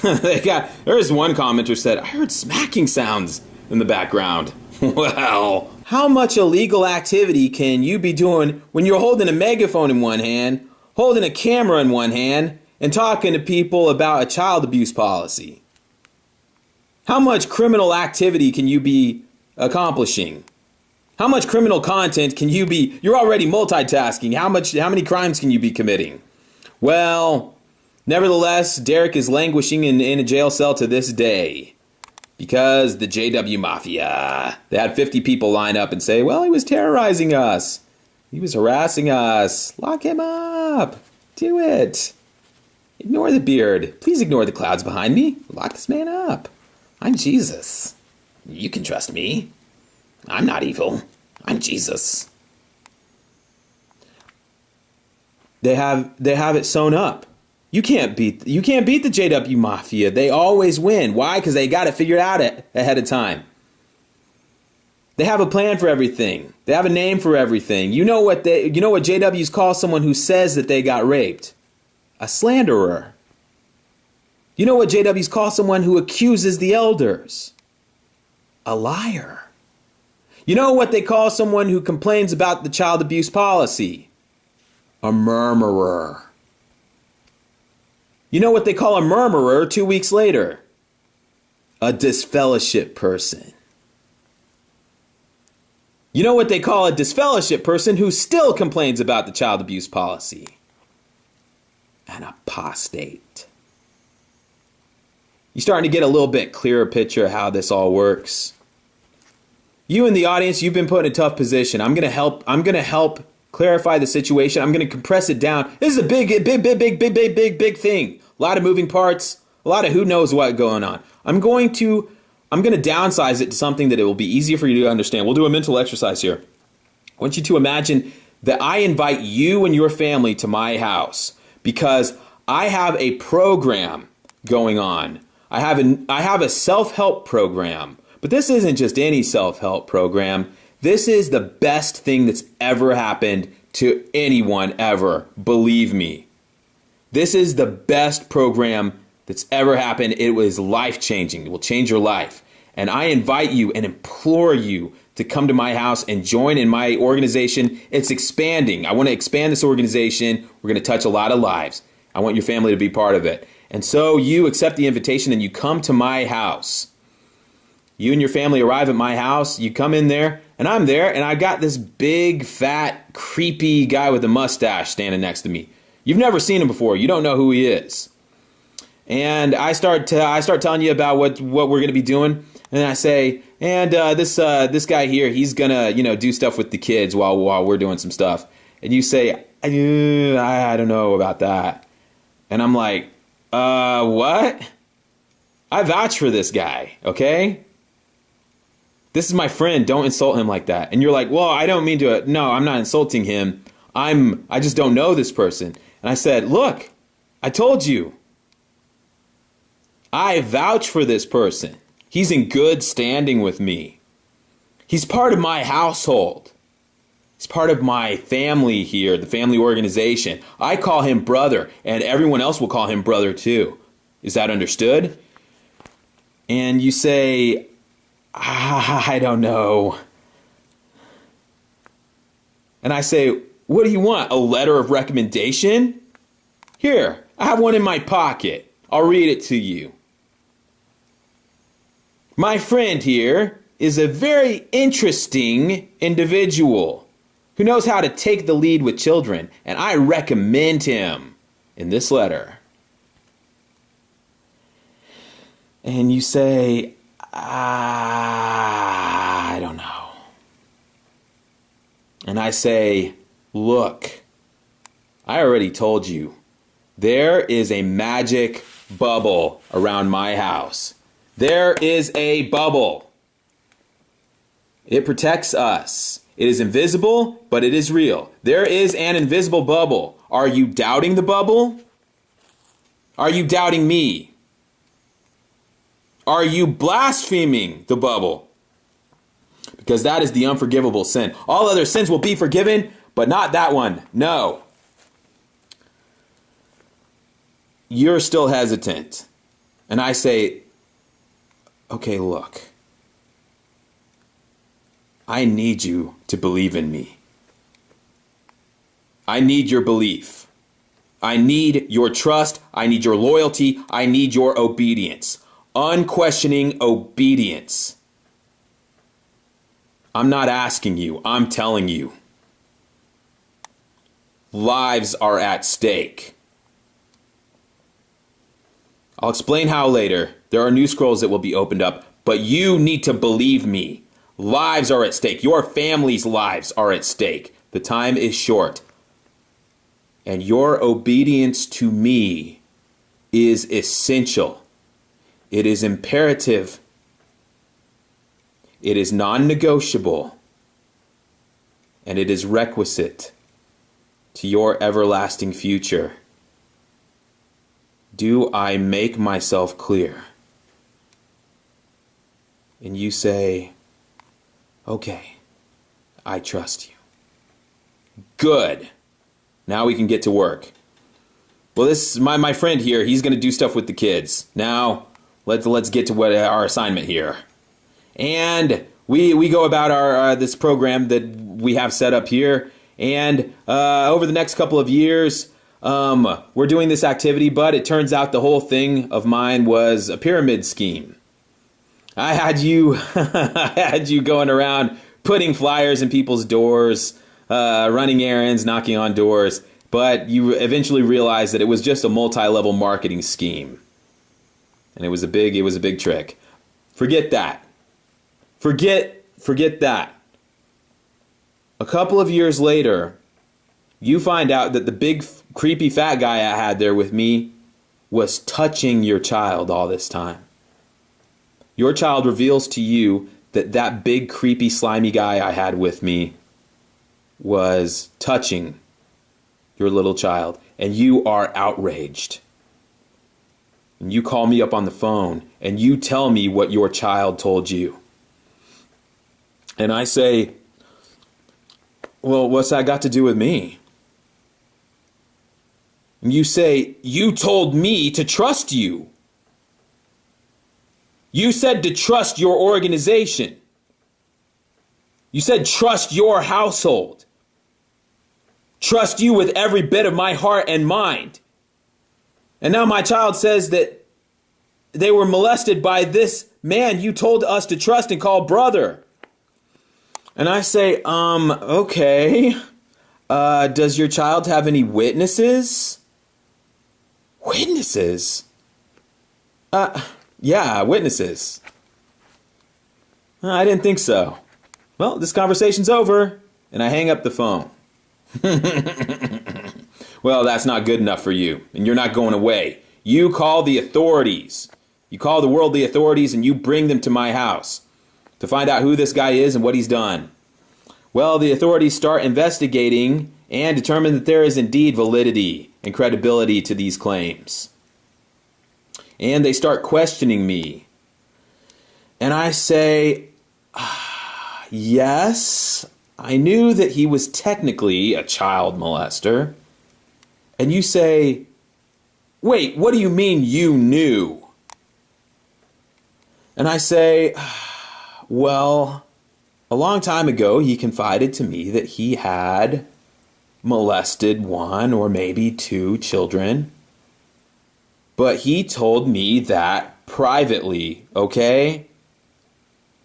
There's one commenter said, I heard smacking sounds in the background. Well, how much illegal activity can you be doing when you're holding a megaphone in one hand, holding a camera in one hand, and talking to people about a child abuse policy? How much criminal activity can you be accomplishing? How much criminal content can you be? You're already multitasking. How many crimes can you be committing? Well, nevertheless, Derek is languishing in a jail cell to this day because the JW Mafia. They had 50 people line up and say, well, he was terrorizing us. He was harassing us. Lock him up. Do it. Ignore the beard. Please ignore the clouds behind me. Lock this man up. I'm Jesus. You can trust me. I'm not evil. I'm Jesus. They have it sewn up. You can't beat the JW Mafia. They always win. Why? Because they got it figured out ahead of time. They have a plan for everything. They have a name for everything. You know what JWs call someone who says that they got raped? A slanderer. You know what JWs call someone who accuses the elders? A liar. You know what they call someone who complains about the child abuse policy? A murmurer. You know what they call a murmurer 2 weeks later? A disfellowship person. You know what they call a disfellowship person who still complains about the child abuse policy? An apostate. You're starting to get a little bit clearer picture of how this all works. You in the audience, you've been put in a tough position. I'm going to help clarify the situation. I'm going to compress it down. This is a big thing. A lot of moving parts, a lot of who knows what going on. I'm going to downsize it to something that it will be easier for you to understand. We'll do a mental exercise here. I want you to imagine that I invite you and your family to my house because I have a program going on. I have a self-help program. But this isn't just any self-help program. This is the best thing that's ever happened to anyone ever. Believe me. This is the best program that's ever happened. It was life-changing. It will change your life. And I invite you and implore you to come to my house and join in my organization. It's expanding. I want to expand this organization. We're going to touch a lot of lives. I want your family to be part of it. And so you accept the invitation and you come to my house. You and your family arrive at my house, you come in there, and I'm there, and I got this big, fat, creepy guy with a mustache standing next to me. You've never seen him before. You don't know who he is. And I start telling you about what we're going to be doing, and I say, and this guy here, he's going to, do stuff with the kids while we're doing some stuff. And you say, I don't know about that. And I'm like, what? I vouch for this guy, okay? This is my friend. Don't insult him like that. And you're like, well, I don't mean to. No, I'm not insulting him. I just don't know this person. And I said, look, I told you. I vouch for this person. He's in good standing with me. He's part of my household. He's part of my family here, the family organization. I call him brother, and everyone else will call him brother too. Is that understood? And you say, I don't know. And I say, what do you want? A letter of recommendation? Here, I have one in my pocket. I'll read it to you. My friend here is a very interesting individual who knows how to take the lead with children, and I recommend him in this letter. And you say, I don't know. And I say, look, I already told you, there is a magic bubble around my house. There is a bubble. It protects us. It is invisible, but it is real. There is an invisible bubble. Are you doubting the bubble? Are you doubting me? Are you blaspheming the bubble? Because that is the unforgivable sin. All other sins will be forgiven, but not that one. No. You're still hesitant. And I say, okay, look. I need you to believe in me. I need your belief. I need your trust. I need your loyalty. I need your obedience. Unquestioning obedience. I'm not asking you. I'm telling you. Lives are at stake. I'll explain how later. There are new scrolls that will be opened up, but you need to believe me. Lives are at stake. Your family's lives are at stake. The time is short. And your obedience to me is essential. It is imperative. It is non-negotiable. And it is requisite to your everlasting future. Do I make myself clear? And you say, okay, I trust you. Good. Now we can get to work. Well, this is my friend here. He's going to do stuff with the kids. Now, let's get to what our assignment here. And we go about our this program that we have set up here. And over the next couple of years, we're doing this activity, but it turns out the whole thing of mine was a pyramid scheme. I had you going around putting flyers in people's doors, running errands, knocking on doors, but you eventually realized that it was just a multi-level marketing scheme. And it was a big trick. Forget that. Forget that. A couple of years later, you find out that the big creepy fat guy I had there with me was touching your child all this time. Your child reveals to you that big creepy slimy guy I had with me was touching your little child, and you are outraged. And you call me up on the phone and you tell me what your child told you. And I say, well, what's that got to do with me? And you say, you told me to trust you. You said to trust your organization. You said trust your household. Trust you with every bit of my heart and mind. And now my child says that they were molested by this man you told us to trust and call brother. And I say, okay. Does your child have any witnesses? Witnesses? Yeah, witnesses. I didn't think so. Well, this conversation's over. And I hang up the phone. Well, that's not good enough for you. And you're not going away. You call the authorities. You call the worldly authorities and you bring them to my house. to find out who this guy is and what he's done. Well, the authorities start investigating and determine that there is indeed validity and credibility to these claims. And they start questioning me. And I say, yes, I knew that he was technically a child molester. And you say, wait, what do you mean you knew? And I say, well, a long time ago, he confided to me that he had molested one or maybe two children. But he told me that privately, okay?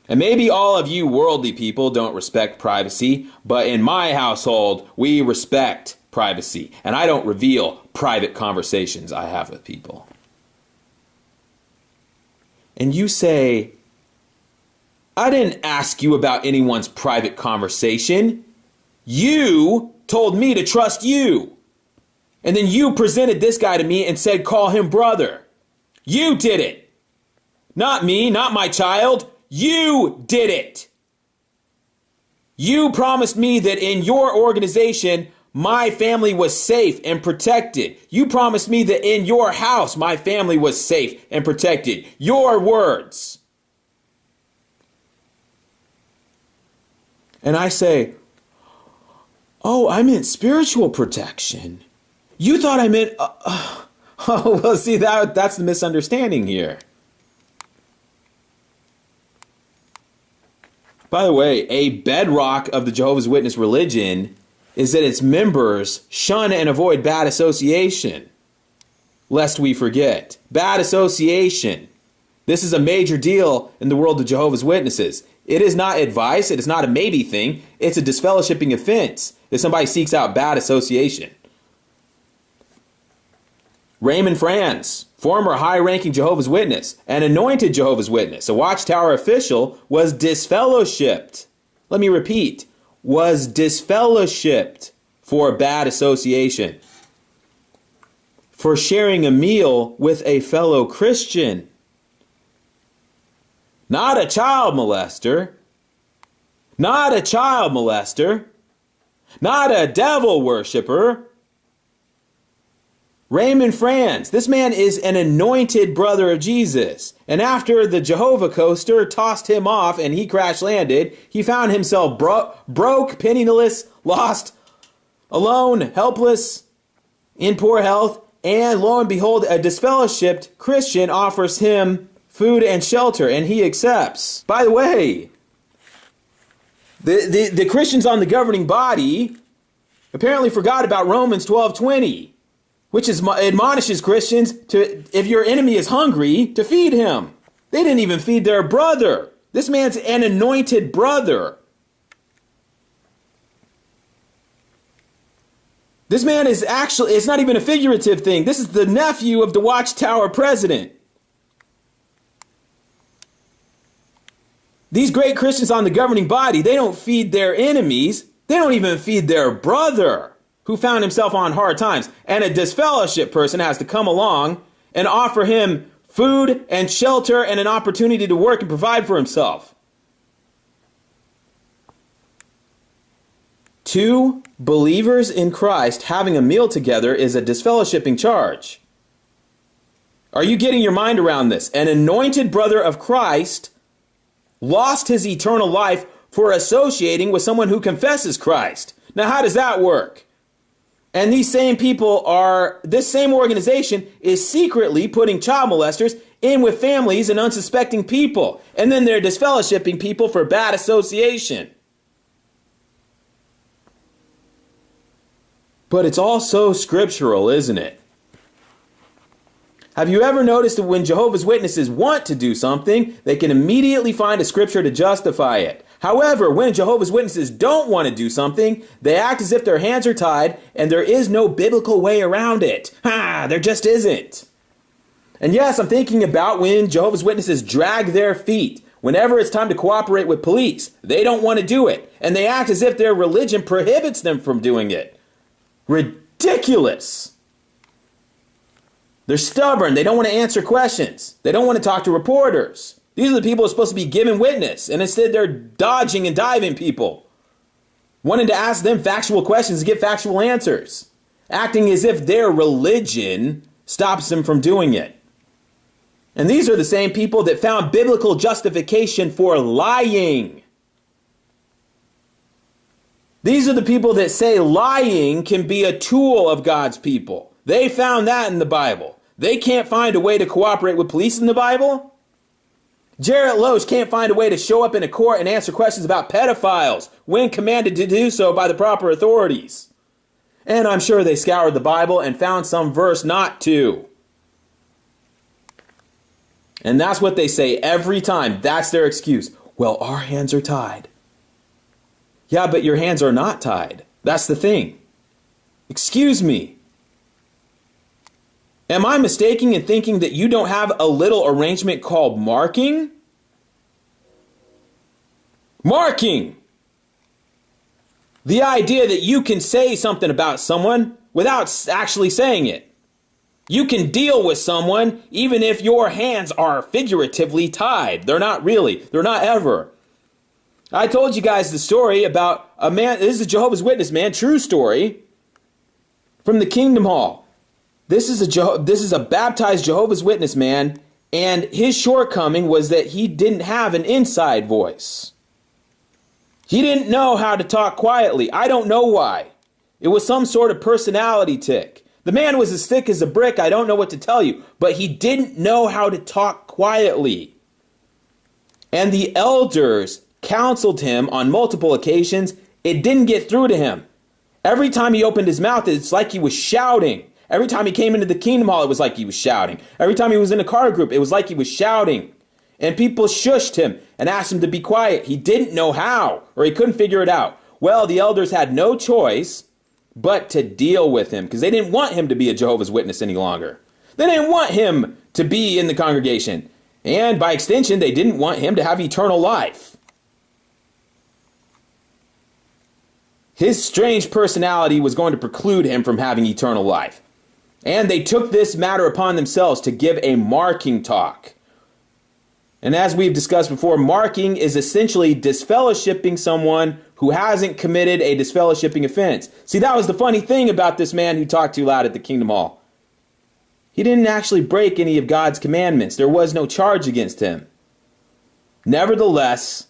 And maybe all of you worldly people don't respect privacy, but in my household, we respect privacy. And I don't reveal private conversations I have with people. And you say, I didn't ask you about anyone's private conversation. You told me to trust you. And then you presented this guy to me and said, call him brother. You did it. Not me, not my child. You did it. You promised me that in your organization, my family was safe and protected. You promised me that in your house, my family was safe and protected. Your words. And I say, oh, I meant spiritual protection. You thought I meant, oh, well, see, that's the misunderstanding here. By the way, a bedrock of the Jehovah's Witness religion is that its members shun and avoid bad association. Lest we forget. Bad association. This is a major deal in the world of Jehovah's Witnesses. It is not advice. It is not a maybe thing. It's a disfellowshipping offense if somebody seeks out bad association. Raymond Franz, former high-ranking Jehovah's Witness, an anointed Jehovah's Witness, a Watchtower official, was disfellowshipped. Let me repeat, was disfellowshipped for bad association, for sharing a meal with a fellow Christian. Not a child molester, not a child molester, not a devil worshiper. Raymond Franz, this man is an anointed brother of Jesus. And after the Jehovah coaster tossed him off and he crash landed, he found himself broke, penniless, lost, alone, helpless, in poor health. And lo and behold, a disfellowshipped Christian offers him food and shelter, and he accepts. By the way, the Christians on the governing body apparently forgot about Romans 12:20. Which admonishes Christians to, if your enemy is hungry, to feed him. They didn't even feed their brother. This man's an anointed brother. This man is actually, it's not even a figurative thing. This is the nephew of the Watchtower president. These great Christians on the governing body, they don't feed their enemies. They don't even feed their brother, who found himself on hard times. And a disfellowship person has to come along and offer him food and shelter and an opportunity to work and provide for himself. Two believers in Christ having a meal together is a disfellowshipping charge. Are you getting your mind around this? An anointed brother of Christ lost his eternal life for associating with someone who confesses Christ. Now, how does that work? And these same people this same organization is secretly putting child molesters in with families and unsuspecting people. And then they're disfellowshipping people for bad association. But it's all so scriptural, isn't it? Have you ever noticed that when Jehovah's Witnesses want to do something, they can immediately find a scripture to justify it? However, when Jehovah's Witnesses don't want to do something, they act as if their hands are tied and there is no biblical way around it. There just isn't. And yes, I'm thinking about when Jehovah's Witnesses drag their feet. Whenever it's time to cooperate with police, they don't want to do it. And they act as if their religion prohibits them from doing it. Ridiculous. They're stubborn. They don't want to answer questions. They don't want to talk to reporters. These are the people who are supposed to be giving witness, and instead they're dodging and diving people, wanting to ask them factual questions and get factual answers, acting as if their religion stops them from doing it. And these are the same people that found biblical justification for lying. These are the people that say lying can be a tool of God's people. They found that in the Bible. They can't find a way to cooperate with police in the Bible. Jarrett Loesch can't find a way to show up in a court and answer questions about pedophiles when commanded to do so by the proper authorities. And I'm sure they scoured the Bible and found some verse not to. And that's what they say every time. That's their excuse. Well, our hands are tied. Yeah, but your hands are not tied. That's the thing. Excuse me. Am I mistaken in thinking that you don't have a little arrangement called marking? Marking! The idea that you can say something about someone without actually saying it. You can deal with someone even if your hands are figuratively tied. They're not really. They're not ever. I told you guys the story about a man. This is a Jehovah's Witness man. True story. From the Kingdom Hall. This is a baptized Jehovah's Witness man, and his shortcoming was that he didn't have an inside voice. He didn't know how to talk quietly. I don't know why. It was some sort of personality tick. The man was as thick as a brick. I don't know what to tell you, but he didn't know how to talk quietly. And the elders counseled him on multiple occasions. It didn't get through to him. Every time he opened his mouth, it's like he was shouting. Every time he came into the Kingdom Hall, it was like he was shouting. Every time he was in a car group, it was like he was shouting. And people shushed him and asked him to be quiet. He didn't know how, or he couldn't figure it out. Well, the elders had no choice but to deal with him, because they didn't want him to be a Jehovah's Witness any longer. They didn't want him to be in the congregation. And by extension, they didn't want him to have eternal life. His strange personality was going to preclude him from having eternal life. And they took this matter upon themselves to give a marking talk. And as we've discussed before, marking is essentially disfellowshipping someone who hasn't committed a disfellowshipping offense. See, that was the funny thing about this man who talked too loud at the Kingdom Hall. He didn't actually break any of God's commandments. There was no charge against him. Nevertheless,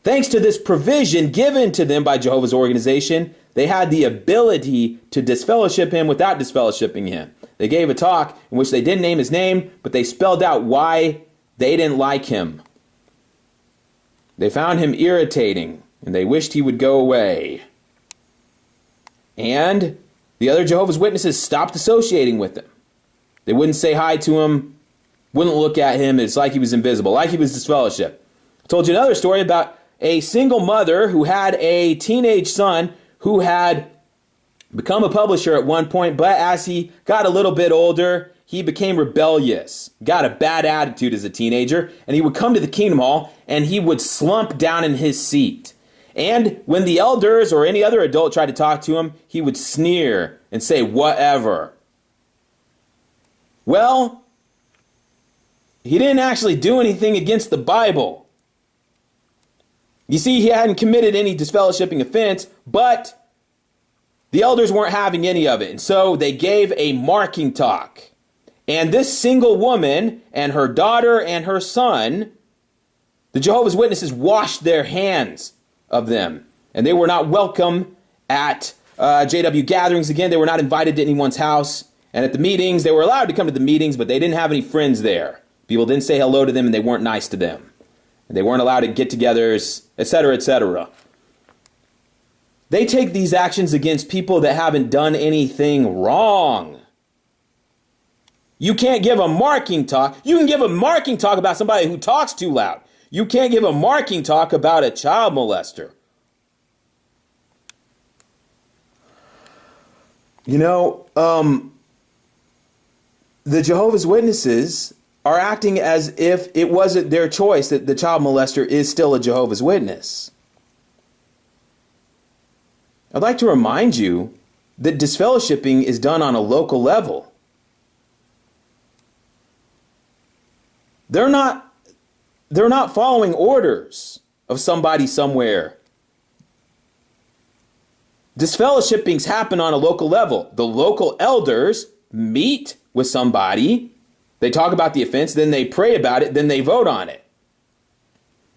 thanks to this provision given to them by Jehovah's organization, they had the ability to disfellowship him without disfellowshipping him. They gave a talk in which they didn't name his name, but they spelled out why they didn't like him. They found him irritating, and they wished he would go away. And the other Jehovah's Witnesses stopped associating with him. They wouldn't say hi to him, wouldn't look at him. It's like he was invisible, like he was disfellowshipped. I told you another story about a single mother who had a teenage son who had become a publisher at one point, but as he got a little bit older, he became rebellious, got a bad attitude as a teenager, and he would come to the Kingdom Hall and he would slump down in his seat. And when the elders or any other adult tried to talk to him, he would sneer and say, whatever. Well, he didn't actually do anything against the Bible. You see, he hadn't committed any disfellowshipping offense, but the elders weren't having any of it. And so they gave a marking talk. And this single woman and her daughter and her son, the Jehovah's Witnesses washed their hands of them. And they were not welcome at JW gatherings again. They were not invited to anyone's house. And at the meetings, they were allowed to come to the meetings, but they didn't have any friends there. People didn't say hello to them and they weren't nice to them. They weren't allowed at get-togethers, etc., etc. They take these actions against people that haven't done anything wrong. You can't give a marking talk. You can give a marking talk about somebody who talks too loud. You can't give a marking talk about a child molester. You know, the Jehovah's Witnesses are acting as if it wasn't their choice that the child molester is still a Jehovah's Witness. I'd like to remind you that disfellowshipping is done on a local level. They're not they're not following orders of somebody somewhere. Disfellowshippings happen on a local level. The local elders meet with somebody, they talk about the offense, then they pray about it, then they vote on it.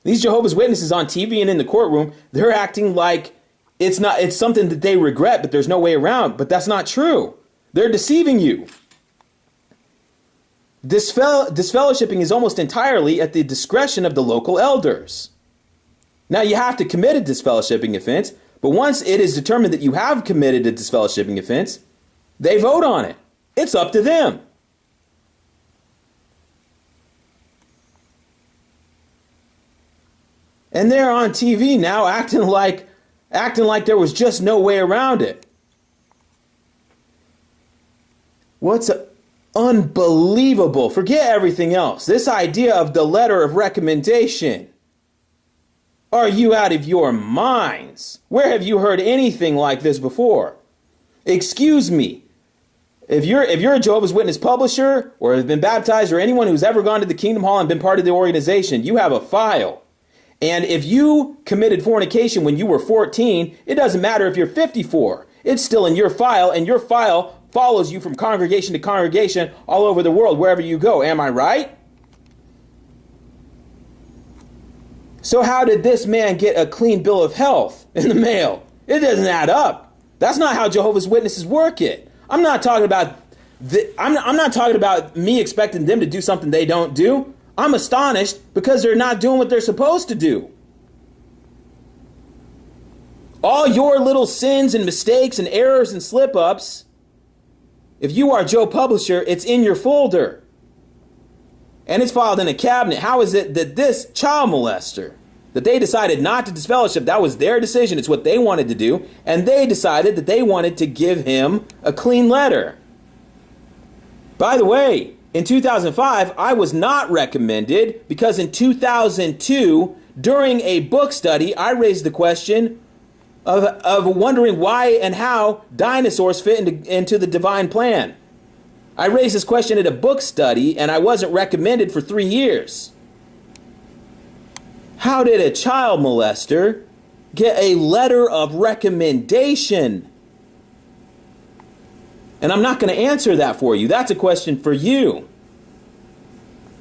These Jehovah's Witnesses on TV and in the courtroom, they're acting like it's something that they regret, but there's no way around. But that's not true. They're deceiving you. Disfellowshipping is almost entirely at the discretion of the local elders. Now, you have to commit a disfellowshipping offense, but once it is determined that you have committed a disfellowshipping offense, they vote on it. It's up to them. And they're on TV now acting like there was just no way around it. What's unbelievable? Forget everything else. This idea of the letter of recommendation. Are you out of your minds? Where have you heard anything like this before? Excuse me. If you're a Jehovah's Witness publisher or have been baptized or anyone who's ever gone to the Kingdom Hall and been part of the organization, you have a file. And if you committed fornication when you were 14, it doesn't matter if you're 54. It's still in your file, and your file follows you from congregation to congregation all over the world, wherever you go. Am I right? So how did this man get a clean bill of health in the mail? It doesn't add up. That's not how Jehovah's Witnesses work it. I'm not talking about I'm not talking about me expecting them to do something they don't do. I'm astonished because they're not doing what they're supposed to do. All your little sins and mistakes and errors and slip-ups, if you are Joe Publisher, it's in your folder. And it's filed in a cabinet. How is it that this child molester, that they decided not to disfellowship, that was their decision, it's what they wanted to do, and they decided that they wanted to give him a clean letter. By the way, in 2005, I was not recommended because in 2002, during a book study, I raised the question of wondering why and how dinosaurs fit into the divine plan. I raised this question at a book study, and I wasn't recommended for 3 years. How did a child molester get a letter of recommendation? And I'm not going to answer that for you. That's a question for you.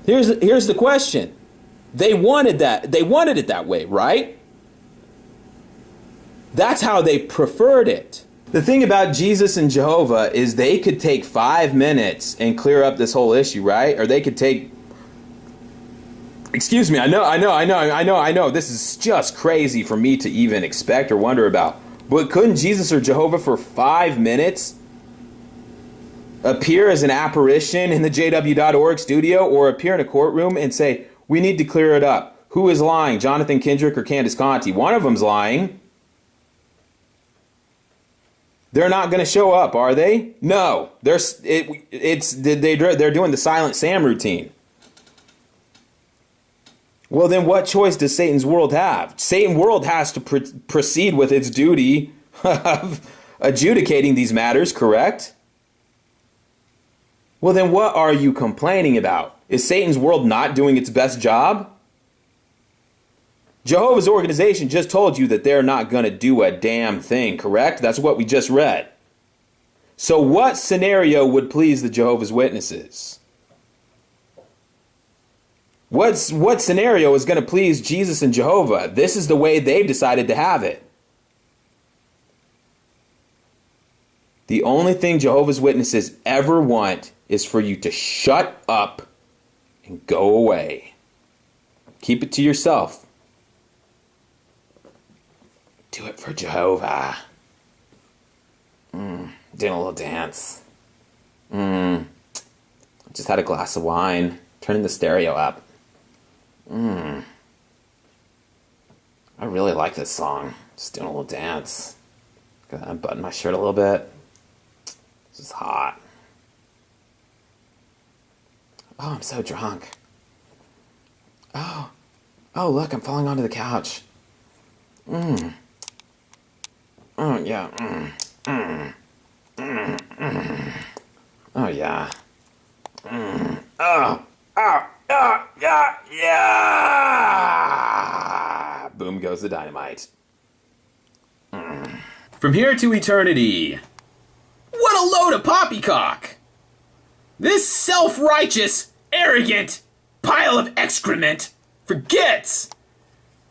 Here's the question. They wanted that. They wanted it that way, right? That's how they preferred it. The thing about Jesus and Jehovah is they could take 5 minutes and clear up this whole issue, right? Or they could take... Excuse me, I know. This is just crazy for me to even expect or wonder about. But couldn't Jesus or Jehovah for 5 minutes appear as an apparition in the JW.org studio or appear in a courtroom and say, we need to clear it up? Who is lying, Jonathan Kendrick or Candace Conti? One of them's lying. They're not going to show up, are they? No. They're doing the Silent Sam routine. Well, then what choice does Satan's world have? Satan's world has to proceed with its duty of adjudicating these matters, correct? Well, then what are you complaining about? Is Satan's world not doing its best job? Jehovah's organization just told you that they're not going to do a damn thing, correct? That's what we just read. So what scenario would please the Jehovah's Witnesses? What scenario is going to please Jesus and Jehovah? This is the way they've decided to have it. The only thing Jehovah's Witnesses ever want is for you to shut up and go away. Keep it to yourself. Do it for Jehovah. Doing a little dance. Just had a glass of wine. Turning the stereo up. I really like this song. Just doing a little dance. Gonna unbutton my shirt a little bit. This is hot. Oh, I'm so drunk. Oh, look, I'm falling onto the couch. Oh, yeah. Oh, yeah. Yeah. goes the dynamite. From here to eternity. What a load of poppycock! This self-righteous, arrogant pile of excrement forgets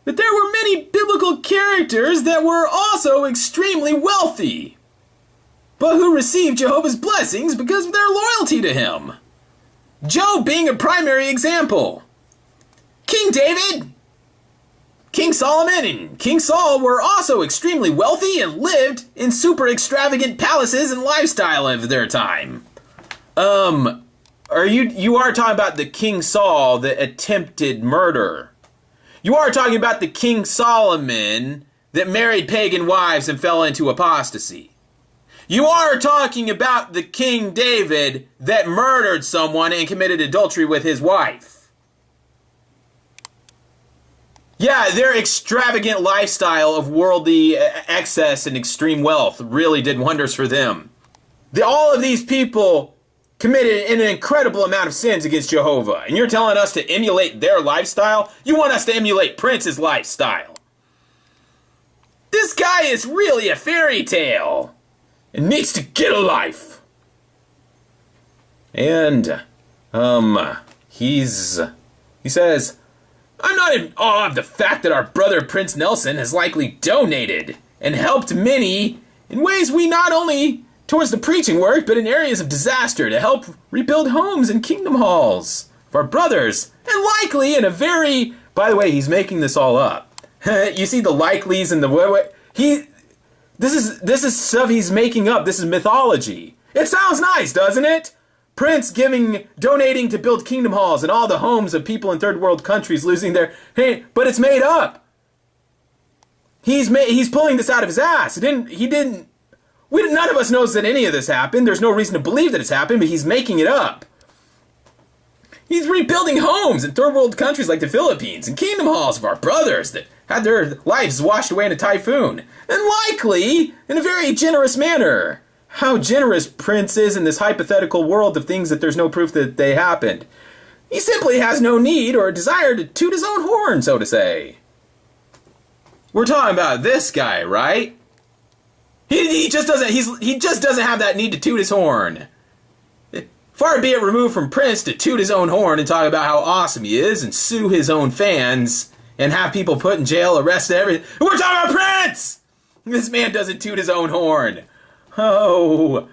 that there were many biblical characters that were also extremely wealthy, but who received Jehovah's blessings because of their loyalty to him. Job being a primary example. King David, King Solomon, and King Saul were also extremely wealthy and lived in super extravagant palaces and lifestyle of their time. You are talking about the King Saul that attempted murder. You are talking about the King Solomon that married pagan wives and fell into apostasy. You are talking about the King David that murdered someone and committed adultery with his wife. Yeah, their extravagant lifestyle of worldly excess and extreme wealth really did wonders for them. All of these people committed an incredible amount of sins against Jehovah, and you're telling us to emulate their lifestyle? You want us to emulate Prince's lifestyle? This guy is really a fairy tale and needs to get a life. And, he says, I'm not in awe of the fact that our brother Prince Nelson has likely donated and helped many in ways we not only towards the preaching work, but in areas of disaster to help rebuild homes and kingdom halls for our brothers, and likely in a very, by the way, he's making this all up. You see the likelies and this is stuff he's making up. This is mythology. It sounds nice, doesn't it? Prince donating to build kingdom halls and all the homes of people in third world countries losing their, but it's made up. He's pulling this out of his ass. None of us knows that any of this happened. There's no reason to believe that it's happened, but he's making it up. He's rebuilding homes in third world countries like the Philippines and kingdom halls of our brothers that had their lives washed away in a typhoon, and likely in a very generous manner. How generous Prince is in this hypothetical world of things that there's no proof that they happened. He simply has no need or desire to toot his own horn, so to say. We're talking about this guy, right? He just doesn't have that need to toot his horn. Far be it removed from Prince to toot his own horn and talk about how awesome he is and sue his own fans and have people put in jail, arrested, everything. We're talking about Prince! This man doesn't toot his own horn. Oh,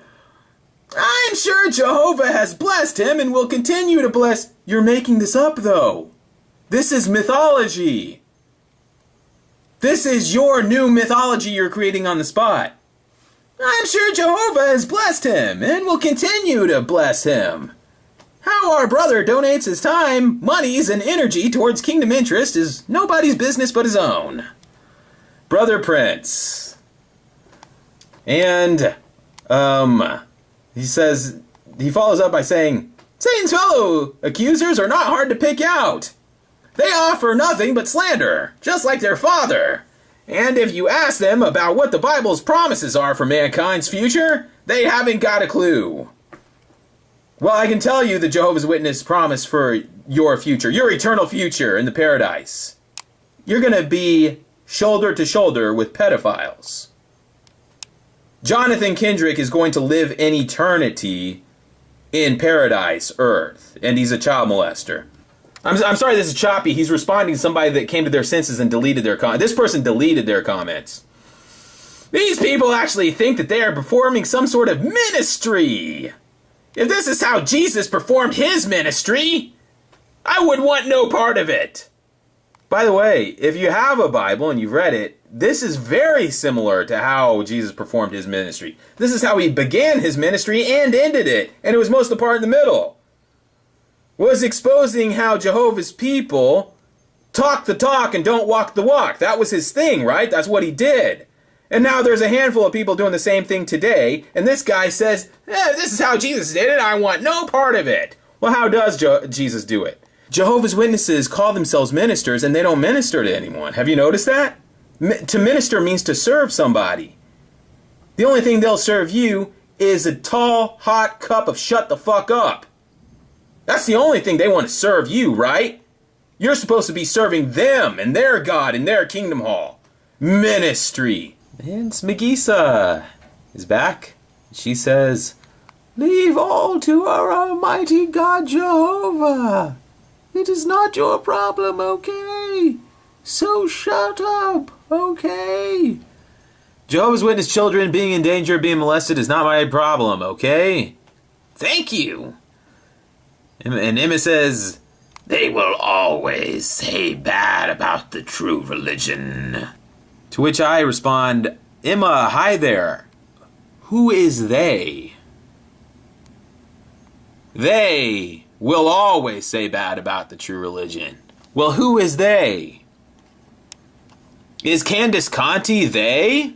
I'm sure Jehovah has blessed him and will continue to bless. You're making this up, though. This is mythology. This is your new mythology you're creating on the spot. I'm sure Jehovah has blessed him and will continue to bless him. How our brother donates his time, monies, and energy towards kingdom interest is nobody's business but his own. Brother Prince. And, he follows up by saying, Satan's fellow accusers are not hard to pick out. They offer nothing but slander, just like their father. And if you ask them about what the Bible's promises are for mankind's future, they haven't got a clue. Well, I can tell you the Jehovah's Witness promise for your future, your eternal future in the paradise. You're going to be shoulder to shoulder with pedophiles. Jonathan Kendrick is going to live in eternity in paradise, earth, and he's a child molester. I'm sorry this is choppy. He's responding to somebody that came to their senses and deleted their comments. This person deleted their comments. These people actually think that they are performing some sort of ministry. If this is how Jesus performed his ministry, I would want no part of it. By the way, if you have a Bible and you've read it, this is very similar to how Jesus performed his ministry. This is how he began his ministry and ended it. And it was most of the part in the middle. Was exposing how Jehovah's people talk the talk and don't walk the walk. That was his thing, right? That's what he did. And now there's a handful of people doing the same thing today. And this guy says, this is how Jesus did it. I want no part of it. Well, how does Jesus do it? Jehovah's Witnesses call themselves ministers and they don't minister to anyone. Have you noticed that? To minister means to serve somebody. The only thing they'll serve you is a tall, hot cup of shut the fuck up. That's the only thing they want to serve you, right? You're supposed to be serving them and their God in their kingdom hall. Ministry. And Smegisa is back. She says, "Leave all to our almighty God Jehovah. It is not your problem, okay? So shut up, okay? Jehovah's Witness children being in danger of being molested is not my problem, okay? Thank you." And Emma says, "They will always say bad about the true religion." To which I respond, "Emma, hi there. Who is they?" "They will always say bad about the true religion." Well, who is they? Is Candace Conti they?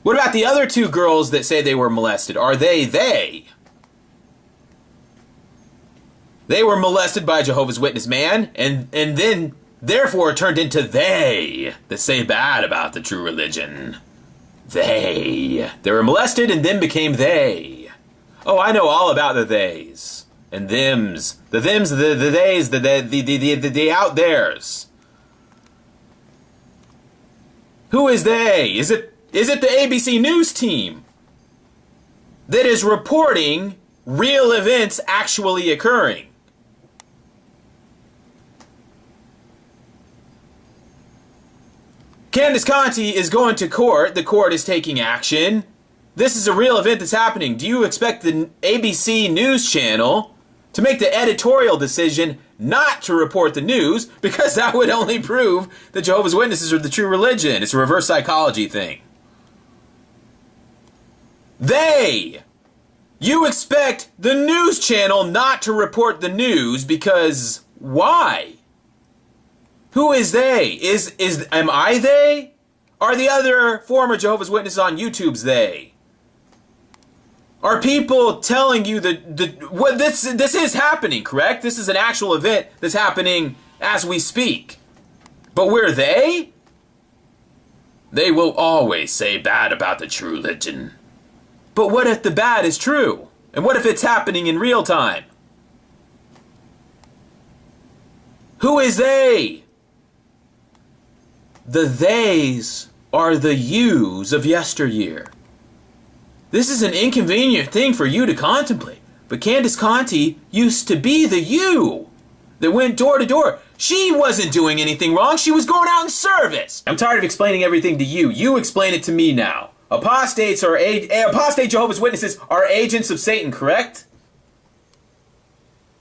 What about the other two girls that say they were molested? Are they they? They were molested by a Jehovah's Witness man, and then therefore turned into they that say bad about the true religion. They were molested and then became they. Oh, I know all about the theys and thems. The thems, the theys, the out theres. Who is they? Is it the ABC News team that is reporting real events actually occurring? Candace Conti is going to court. The court is taking action. This is a real event that's happening. Do you expect the ABC News channel to make the editorial decision not to report the news? Because that would only prove that Jehovah's Witnesses are the true religion. It's a reverse psychology thing. You expect the news channel not to report the news because why? Who is they? Am I they? Are the other former Jehovah's Witnesses on YouTube's they? Are people telling you what this is happening, correct? This is an actual event that's happening as we speak. But we're they? They will always say bad about the true religion. But what if the bad is true? And what if it's happening in real time? Who is they? The theys are the yous of yesteryear. This is an inconvenient thing for you to contemplate, but Candace Conti used to be the you that went door to door. She wasn't doing anything wrong. She was going out in service. I'm tired of explaining everything to you. You explain it to me now. Apostate Jehovah's Witnesses are agents of Satan, correct?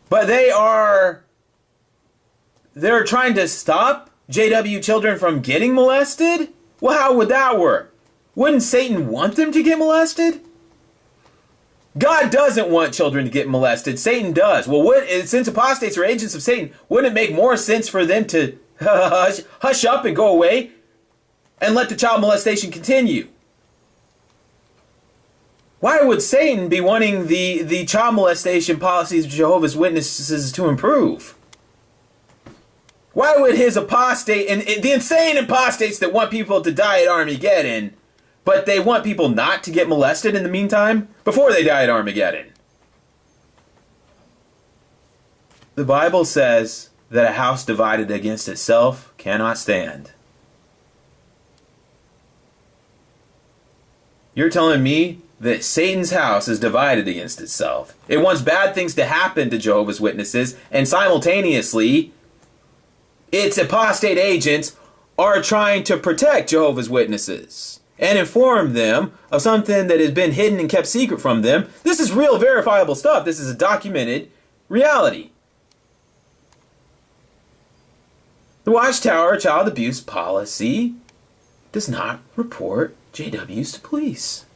But they're trying to stop JW children from getting molested? Well, how would that work? Wouldn't Satan want them to get molested? God doesn't want children to get molested. Satan does. Well, since apostates are agents of Satan, wouldn't it make more sense for them to hush up and go away and let the child molestation continue? Why would Satan be wanting the child molestation policies of Jehovah's Witnesses to improve? Why would his apostate, and the insane apostates that want people to die at Armageddon, but they want people not to get molested in the meantime, before they die at Armageddon? The Bible says that a house divided against itself cannot stand. You're telling me that Satan's house is divided against itself. It wants bad things to happen to Jehovah's Witnesses, and simultaneously, its apostate agents are trying to protect Jehovah's Witnesses and inform them of something that has been hidden and kept secret from them. This is real verifiable stuff. This is a documented reality. The Watchtower child abuse policy does not report JWs to police,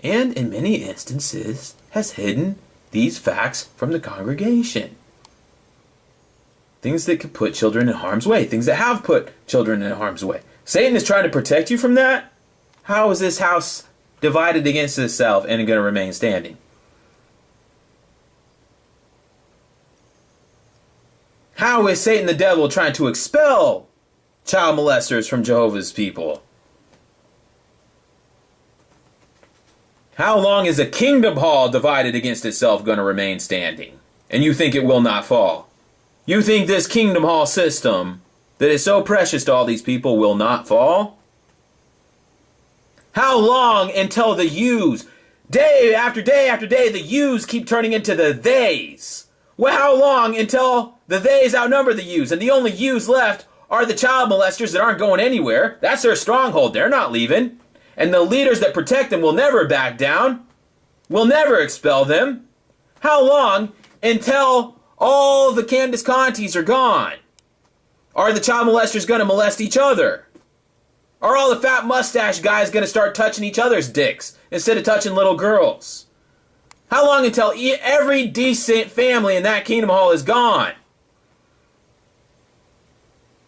and in many instances has hidden these facts from the congregation. Things that could put children in harm's way. Things that have put children in harm's way. Satan is trying to protect you from that? How is this house divided against itself and going to remain standing? How is Satan the devil trying to expel child molesters from Jehovah's people? How long is a kingdom hall divided against itself going to remain standing? And you think it will not fall? You think this Kingdom Hall system that is so precious to all these people will not fall? How long until the yous, day after day after day, the yous keep turning into the theys? Well, how long until the theys outnumber the yous and the only yous left are the child molesters that aren't going anywhere? That's their stronghold. They're not leaving. And the leaders that protect them will never back down. Will never expel them. How long until all the Candace Contis are gone? Are the child molesters going to molest each other? Are all the fat mustache guys going to start touching each other's dicks instead of touching little girls? How long until every decent family in that Kingdom Hall is gone?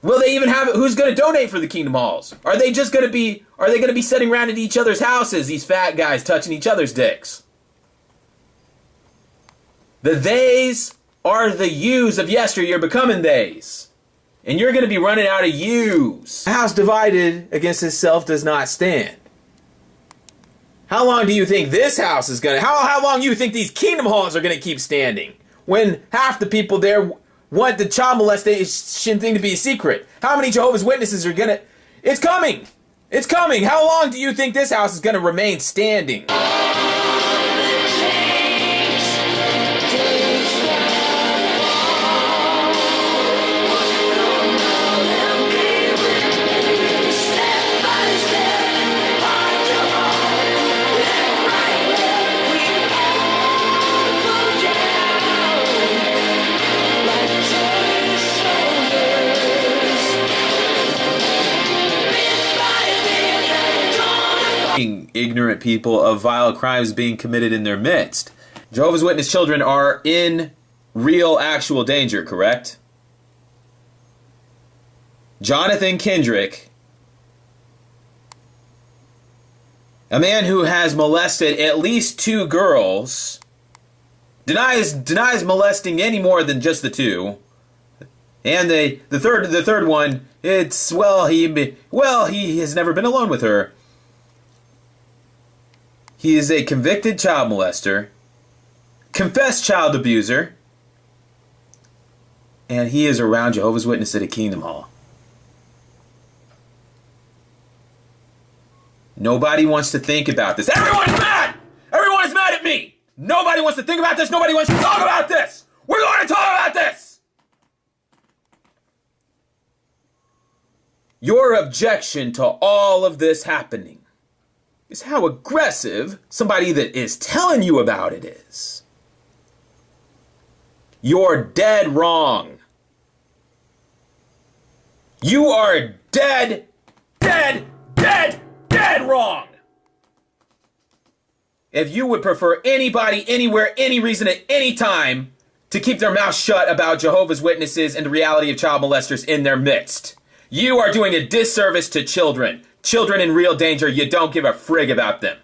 Will they even have it? Who's going to donate for the Kingdom Halls? Are they just going to be, are they going to be sitting around at each other's houses, these fat guys touching each other's dicks? The theys are the yous of yesteryear becoming theys. And you're going to be running out of yous. A house divided against itself does not stand. How long do you think this house is going to... How long do you think these Kingdom Halls are going to keep standing? When half the people there want the child molestation thing to be a secret. How many Jehovah's Witnesses are going to... It's coming! It's coming! How long do you think this house is going to remain standing? Ignorant people of vile crimes being committed in their midst. Jehovah's Witness children are in real, actual danger, correct? Jonathan Kendrick, a man who has molested at least 2 girls, denies molesting any more than just the 2. And the third one, it's he has never been alone with her. He is a convicted child molester, confessed child abuser, and he is around Jehovah's Witness at a Kingdom Hall. Nobody wants to think about this. Everyone is mad! Everyone is mad at me! Nobody wants to think about this. Nobody wants to talk about this. We're going to talk about this! Your objection to all of this happening is how aggressive somebody that is telling you about it is. You're dead wrong. You are dead wrong. If you would prefer anybody, anywhere, any reason, at any time to keep their mouth shut about Jehovah's Witnesses and the reality of child molesters in their midst, you are doing a disservice to children. Children in real danger, you don't give a frig about them.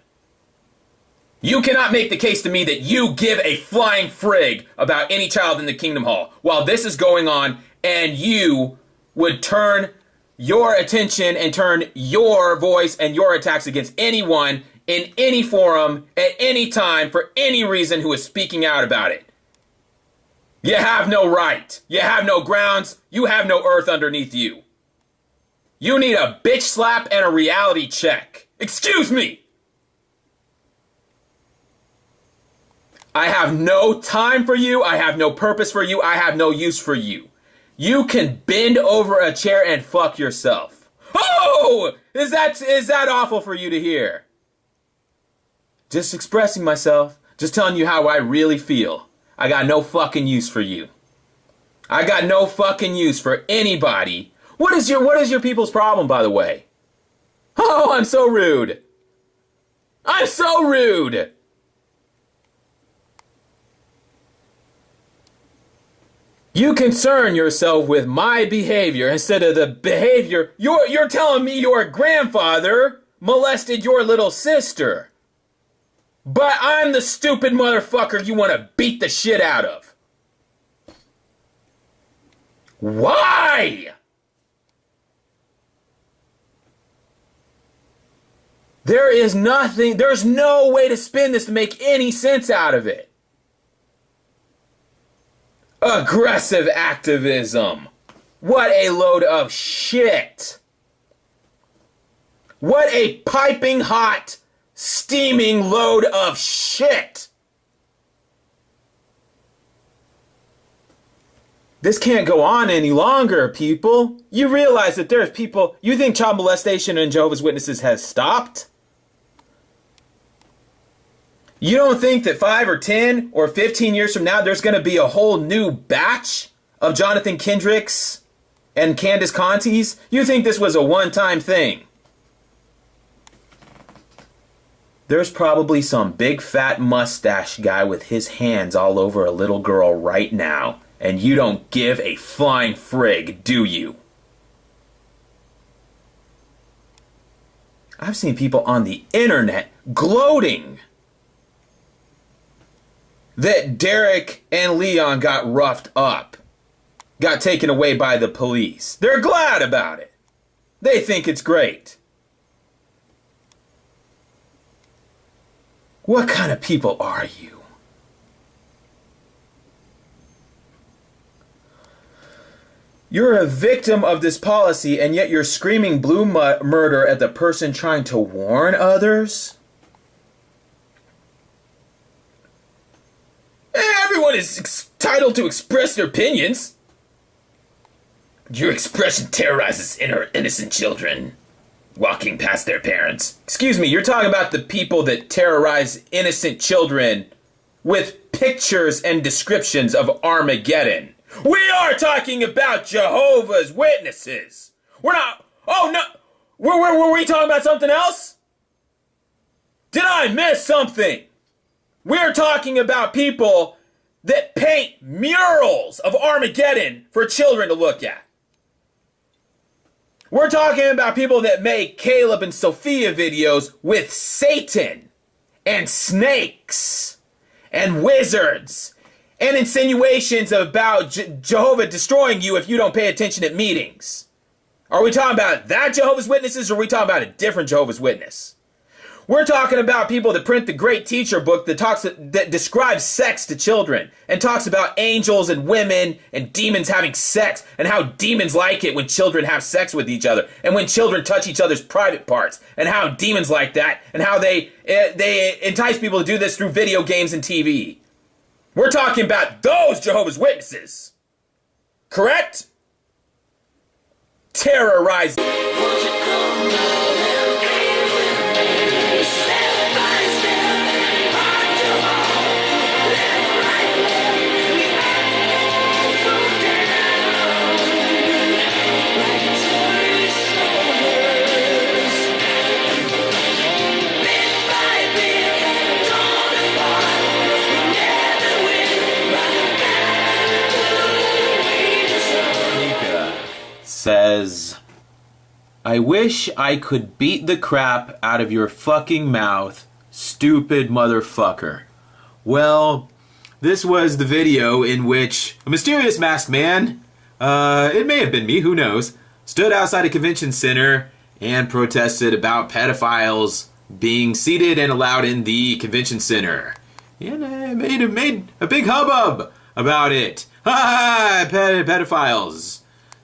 You cannot make the case to me that you give a flying frig about any child in the Kingdom Hall while this is going on, and you would turn your attention and turn your voice and your attacks against anyone in any forum at any time for any reason who is speaking out about it. You have no right. You have no grounds. You have no earth underneath you. You need a bitch slap and a reality check. Excuse me. I have no time for you. I have no purpose for you. I have no use for you. You can bend over a chair and fuck yourself. Oh! Is that awful for you to hear? Just expressing myself. Just telling you how I really feel. I got no fucking use for you. I got no fucking use for anybody. What is your people's problem, by the way? Oh, I'm so rude. I'm so rude. You concern yourself with my behavior instead of the behavior. You're telling me your grandfather molested your little sister. But I'm the stupid motherfucker you want to beat the shit out of. Why? There's no way to spin this to make any sense out of it. Aggressive activism. What a load of shit. What a piping hot, steaming load of shit. This can't go on any longer, people. You realize that there's people... You think child molestation in Jehovah's Witnesses has stopped? You don't think that 5 or 10 or 15 years from now, there's going to be a whole new batch of Jonathan Kendricks and Candace Contis? You think this was a one-time thing? There's probably some big fat mustache guy with his hands all over a little girl right now. And you don't give a flying frig, do you? I've seen people on the internet gloating that Derek and Leon got roughed up, got taken away by the police. They're glad about it. They think it's great. What kind of people are you? You're a victim of this policy, and yet you're screaming blue murder at the person trying to warn others? Everyone is entitled to express their opinions. Your expression terrorizes innocent children walking past their parents. Excuse me, you're talking about the people that terrorize innocent children with pictures and descriptions of Armageddon. We are talking about Jehovah's Witnesses. We're not... Oh, no. Were we talking about something else? Did I miss something? We're talking about people that paint murals of Armageddon for children to look at. We're talking about people that make Caleb and Sophia videos with Satan and snakes and wizards and insinuations about Jehovah destroying you if you don't pay attention at meetings. Are we talking about that Jehovah's Witnesses, or are we talking about a different Jehovah's Witness? We're talking about people that print the Great Teacher book that describes sex to children and talks about angels and women and demons having sex and how demons like it when children have sex with each other and when children touch each other's private parts and how demons like that and how they entice people to do this through video games and TV. We're talking about those Jehovah's Witnesses. Correct? Terrorize. Says, I wish I could beat the crap out of your fucking mouth, stupid motherfucker. Well, this was the video in which a mysterious masked man, it may have been me, who knows, stood outside a convention center and protested about pedophiles being seated and allowed in the convention center. And made a big hubbub about it. Ha! Pedophiles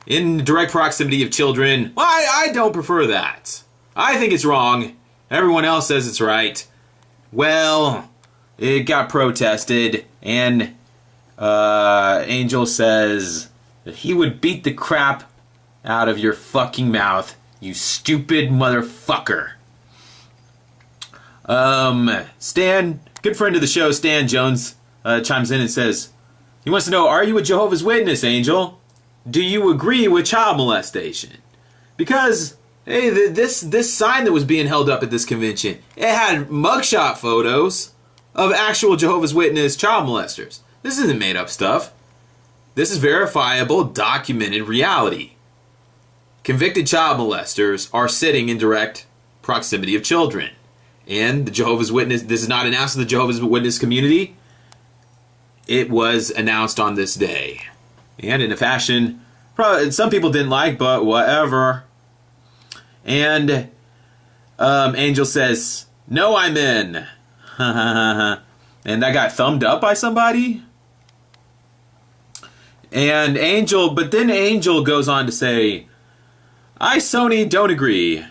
in direct proximity of children. Well, I don't prefer that. I think it's wrong. Everyone else says it's right. Well, it got protested, and Angel says that he would beat the crap out of your fucking mouth, you stupid motherfucker. Stan, good friend of the show, Stan Jones, chimes in and says, he wants to know, are you a Jehovah's Witness, Angel? Do you agree with child molestation? Because, hey, this sign that was being held up at this convention, it had mugshot photos of actual Jehovah's Witness child molesters. This isn't made up stuff. This is verifiable, documented reality. Convicted child molesters are sitting in direct proximity of children. And the Jehovah's Witness, this is not announced to the Jehovah's Witness community. It was announced on this day. And in a fashion probably some people didn't like, but whatever. And Angel says, no, I'm in. And that got thumbed up by somebody. And but then Angel goes on to say, I, Sony, don't agree.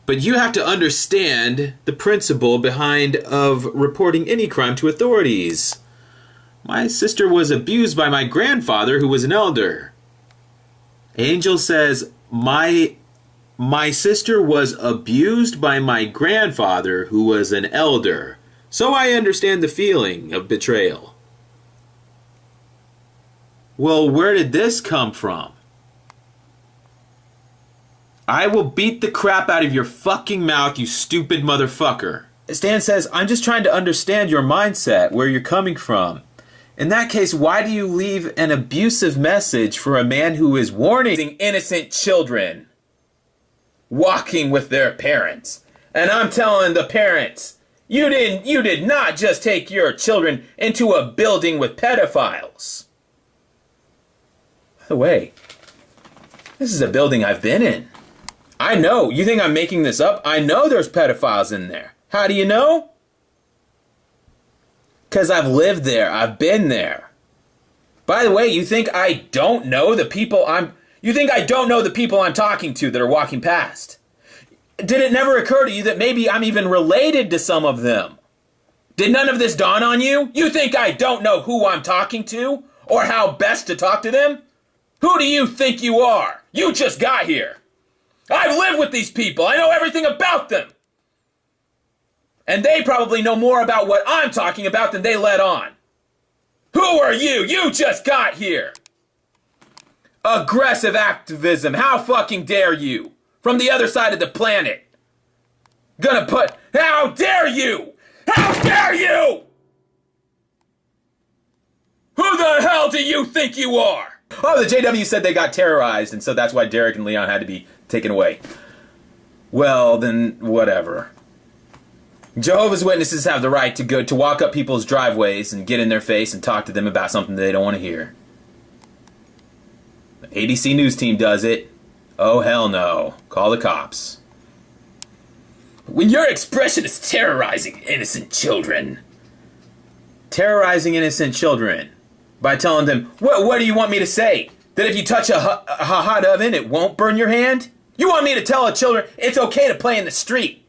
But you have to understand the principle behind of reporting any crime to authorities. My sister was abused by my grandfather, who was an elder. Angel says, my sister was abused by my grandfather, who was an elder. So I understand the feeling of betrayal. Well, where did this come from? I will beat the crap out of your fucking mouth, you stupid motherfucker. Stan says, I'm just trying to understand your mindset, where you're coming from. In that case, why do you leave an abusive message for a man who is warning innocent children walking with their parents? And I'm telling the parents, you did not just take your children into a building with pedophiles. By the way, this is a building I've been in. I know. You think I'm making this up? I know there's pedophiles in there. How do you know? Because I've lived there. I've been there. By the way, you think I don't know the people I'm talking to that are walking past? Did it never occur to you that maybe I'm even related to some of them? Did none of this dawn on you? You think I don't know who I'm talking to or how best to talk to them? Who do you think you are? You just got here. I've lived with these people. I know everything about them. And they probably know more about what I'm talking about than they let on. Who are you? You just got here. Aggressive activism. How fucking dare you? From the other side of the planet. How dare you? How dare you? Who the hell do you think you are? Oh, the JW said they got terrorized, and so that's why Derek and Leon had to be taken away. Well, then, whatever. Jehovah's Witnesses have the right to walk up people's driveways and get in their face and talk to them about something they don't want to hear. The ABC News team does it. Oh, hell no. Call the cops. When your expression is terrorizing innocent children. Terrorizing innocent children. By telling them, what do you want me to say? That if you touch a hot oven, it won't burn your hand? You want me to tell children it's okay to play in the street?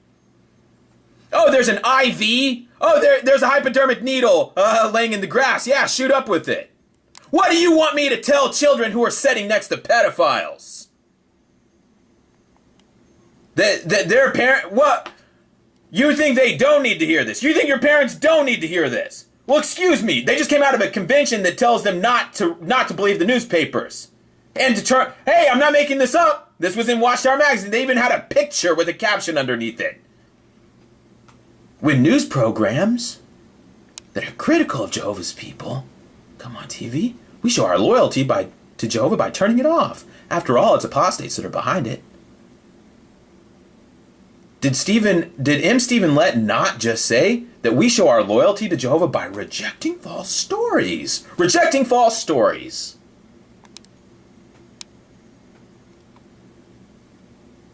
Oh, there's an IV? Oh, there's a hypodermic needle laying in the grass. Yeah, shoot up with it. What do you want me to tell children who are sitting next to pedophiles? That their parent... What? You think they don't need to hear this? You think your parents don't need to hear this? Well, excuse me. They just came out of a convention that tells them not to believe the newspapers. And to turn... Hey, I'm not making this up. This was in Watchtower Magazine. They even had a picture with a caption underneath it. When news programs that are critical of Jehovah's people come on TV, we show our loyalty to Jehovah by turning it off. After all, it's apostates that are behind it. Did M. Stephen Lett not just say that we show our loyalty to Jehovah by rejecting false stories? Rejecting false stories.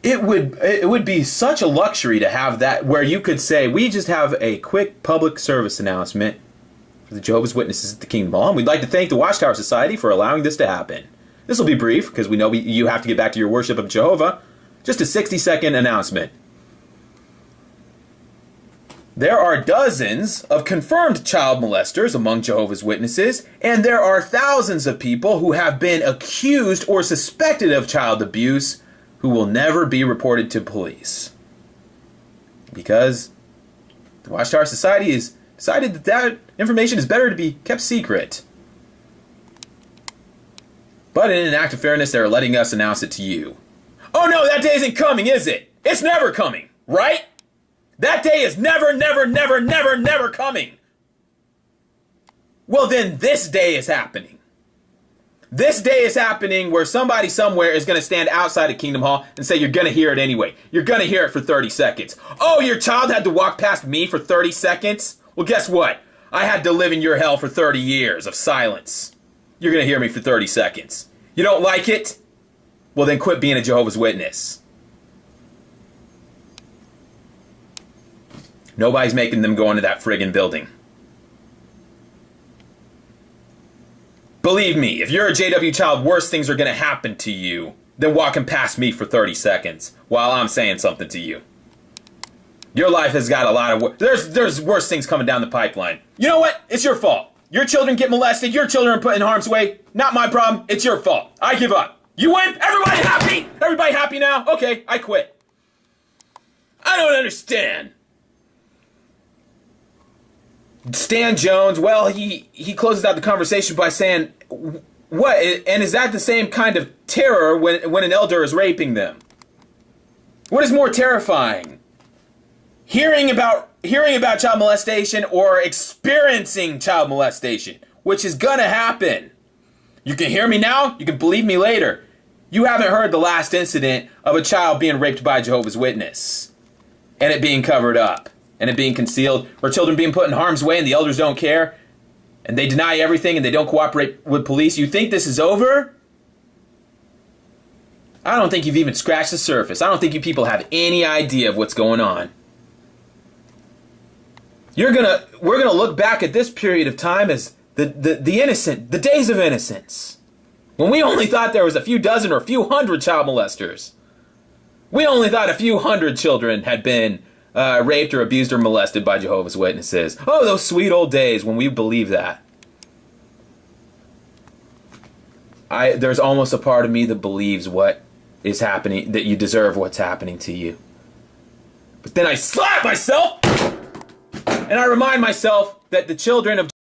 It would be such a luxury to have that, where you could say, we just have a quick public service announcement for the Jehovah's Witnesses at the Kingdom Hall. We'd like to thank the Watchtower Society for allowing this to happen. This will be brief, because we know you have to get back to your worship of Jehovah. Just a 60-second announcement. There are dozens of confirmed child molesters among Jehovah's Witnesses, and there are thousands of people who have been accused or suspected of child abuse who will never be reported to police. Because the Watchtower Society has decided that information is better to be kept secret. But in an act of fairness, they're letting us announce it to you. Oh no, that day isn't coming, is it? It's never coming, right? That day is never, never, never, never, never coming. Well, then this day is happening. This day is happening where somebody somewhere is going to stand outside of Kingdom Hall and say, you're going to hear it anyway. You're going to hear it for 30 seconds. Oh, your child had to walk past me for 30 seconds? Well, guess what? I had to live in your hell for 30 years of silence. You're going to hear me for 30 seconds. You don't like it? Well, then quit being a Jehovah's Witness. Nobody's making them go into that friggin' building. Believe me, if you're a JW child, worse things are going to happen to you than walking past me for 30 seconds while I'm saying something to you. Your life has got a lot of... There's worse things coming down the pipeline. You know what? It's your fault. Your children get molested. Your children are put in harm's way. Not my problem. It's your fault. I give up. You win. Everybody happy? Everybody happy now? Okay, I quit. I don't understand. Stan Jones, well, he closes out the conversation by saying, what? And is that the same kind of terror when an elder is raping them? What is more terrifying? Hearing about child molestation or experiencing child molestation, which is gonna happen. You can hear me now, you can believe me later. You haven't heard the last incident of a child being raped by a Jehovah's Witness and it being covered up and it being concealed, or children being put in harm's way and the elders don't care and they deny everything and they don't cooperate with police. You think this is over? I don't think you've even scratched the surface. I don't think you people have any idea of what's going on. We're gonna look back at this period of time as the days of innocence, when we only thought there was a few dozen or a few hundred child molesters. We only thought a few hundred children had been raped or abused or molested by Jehovah's Witnesses. Oh, those sweet old days when we believed that. There's almost a part of me that believes what is happening, that you deserve what's happening to you. But then I slap myself and I remind myself that the children of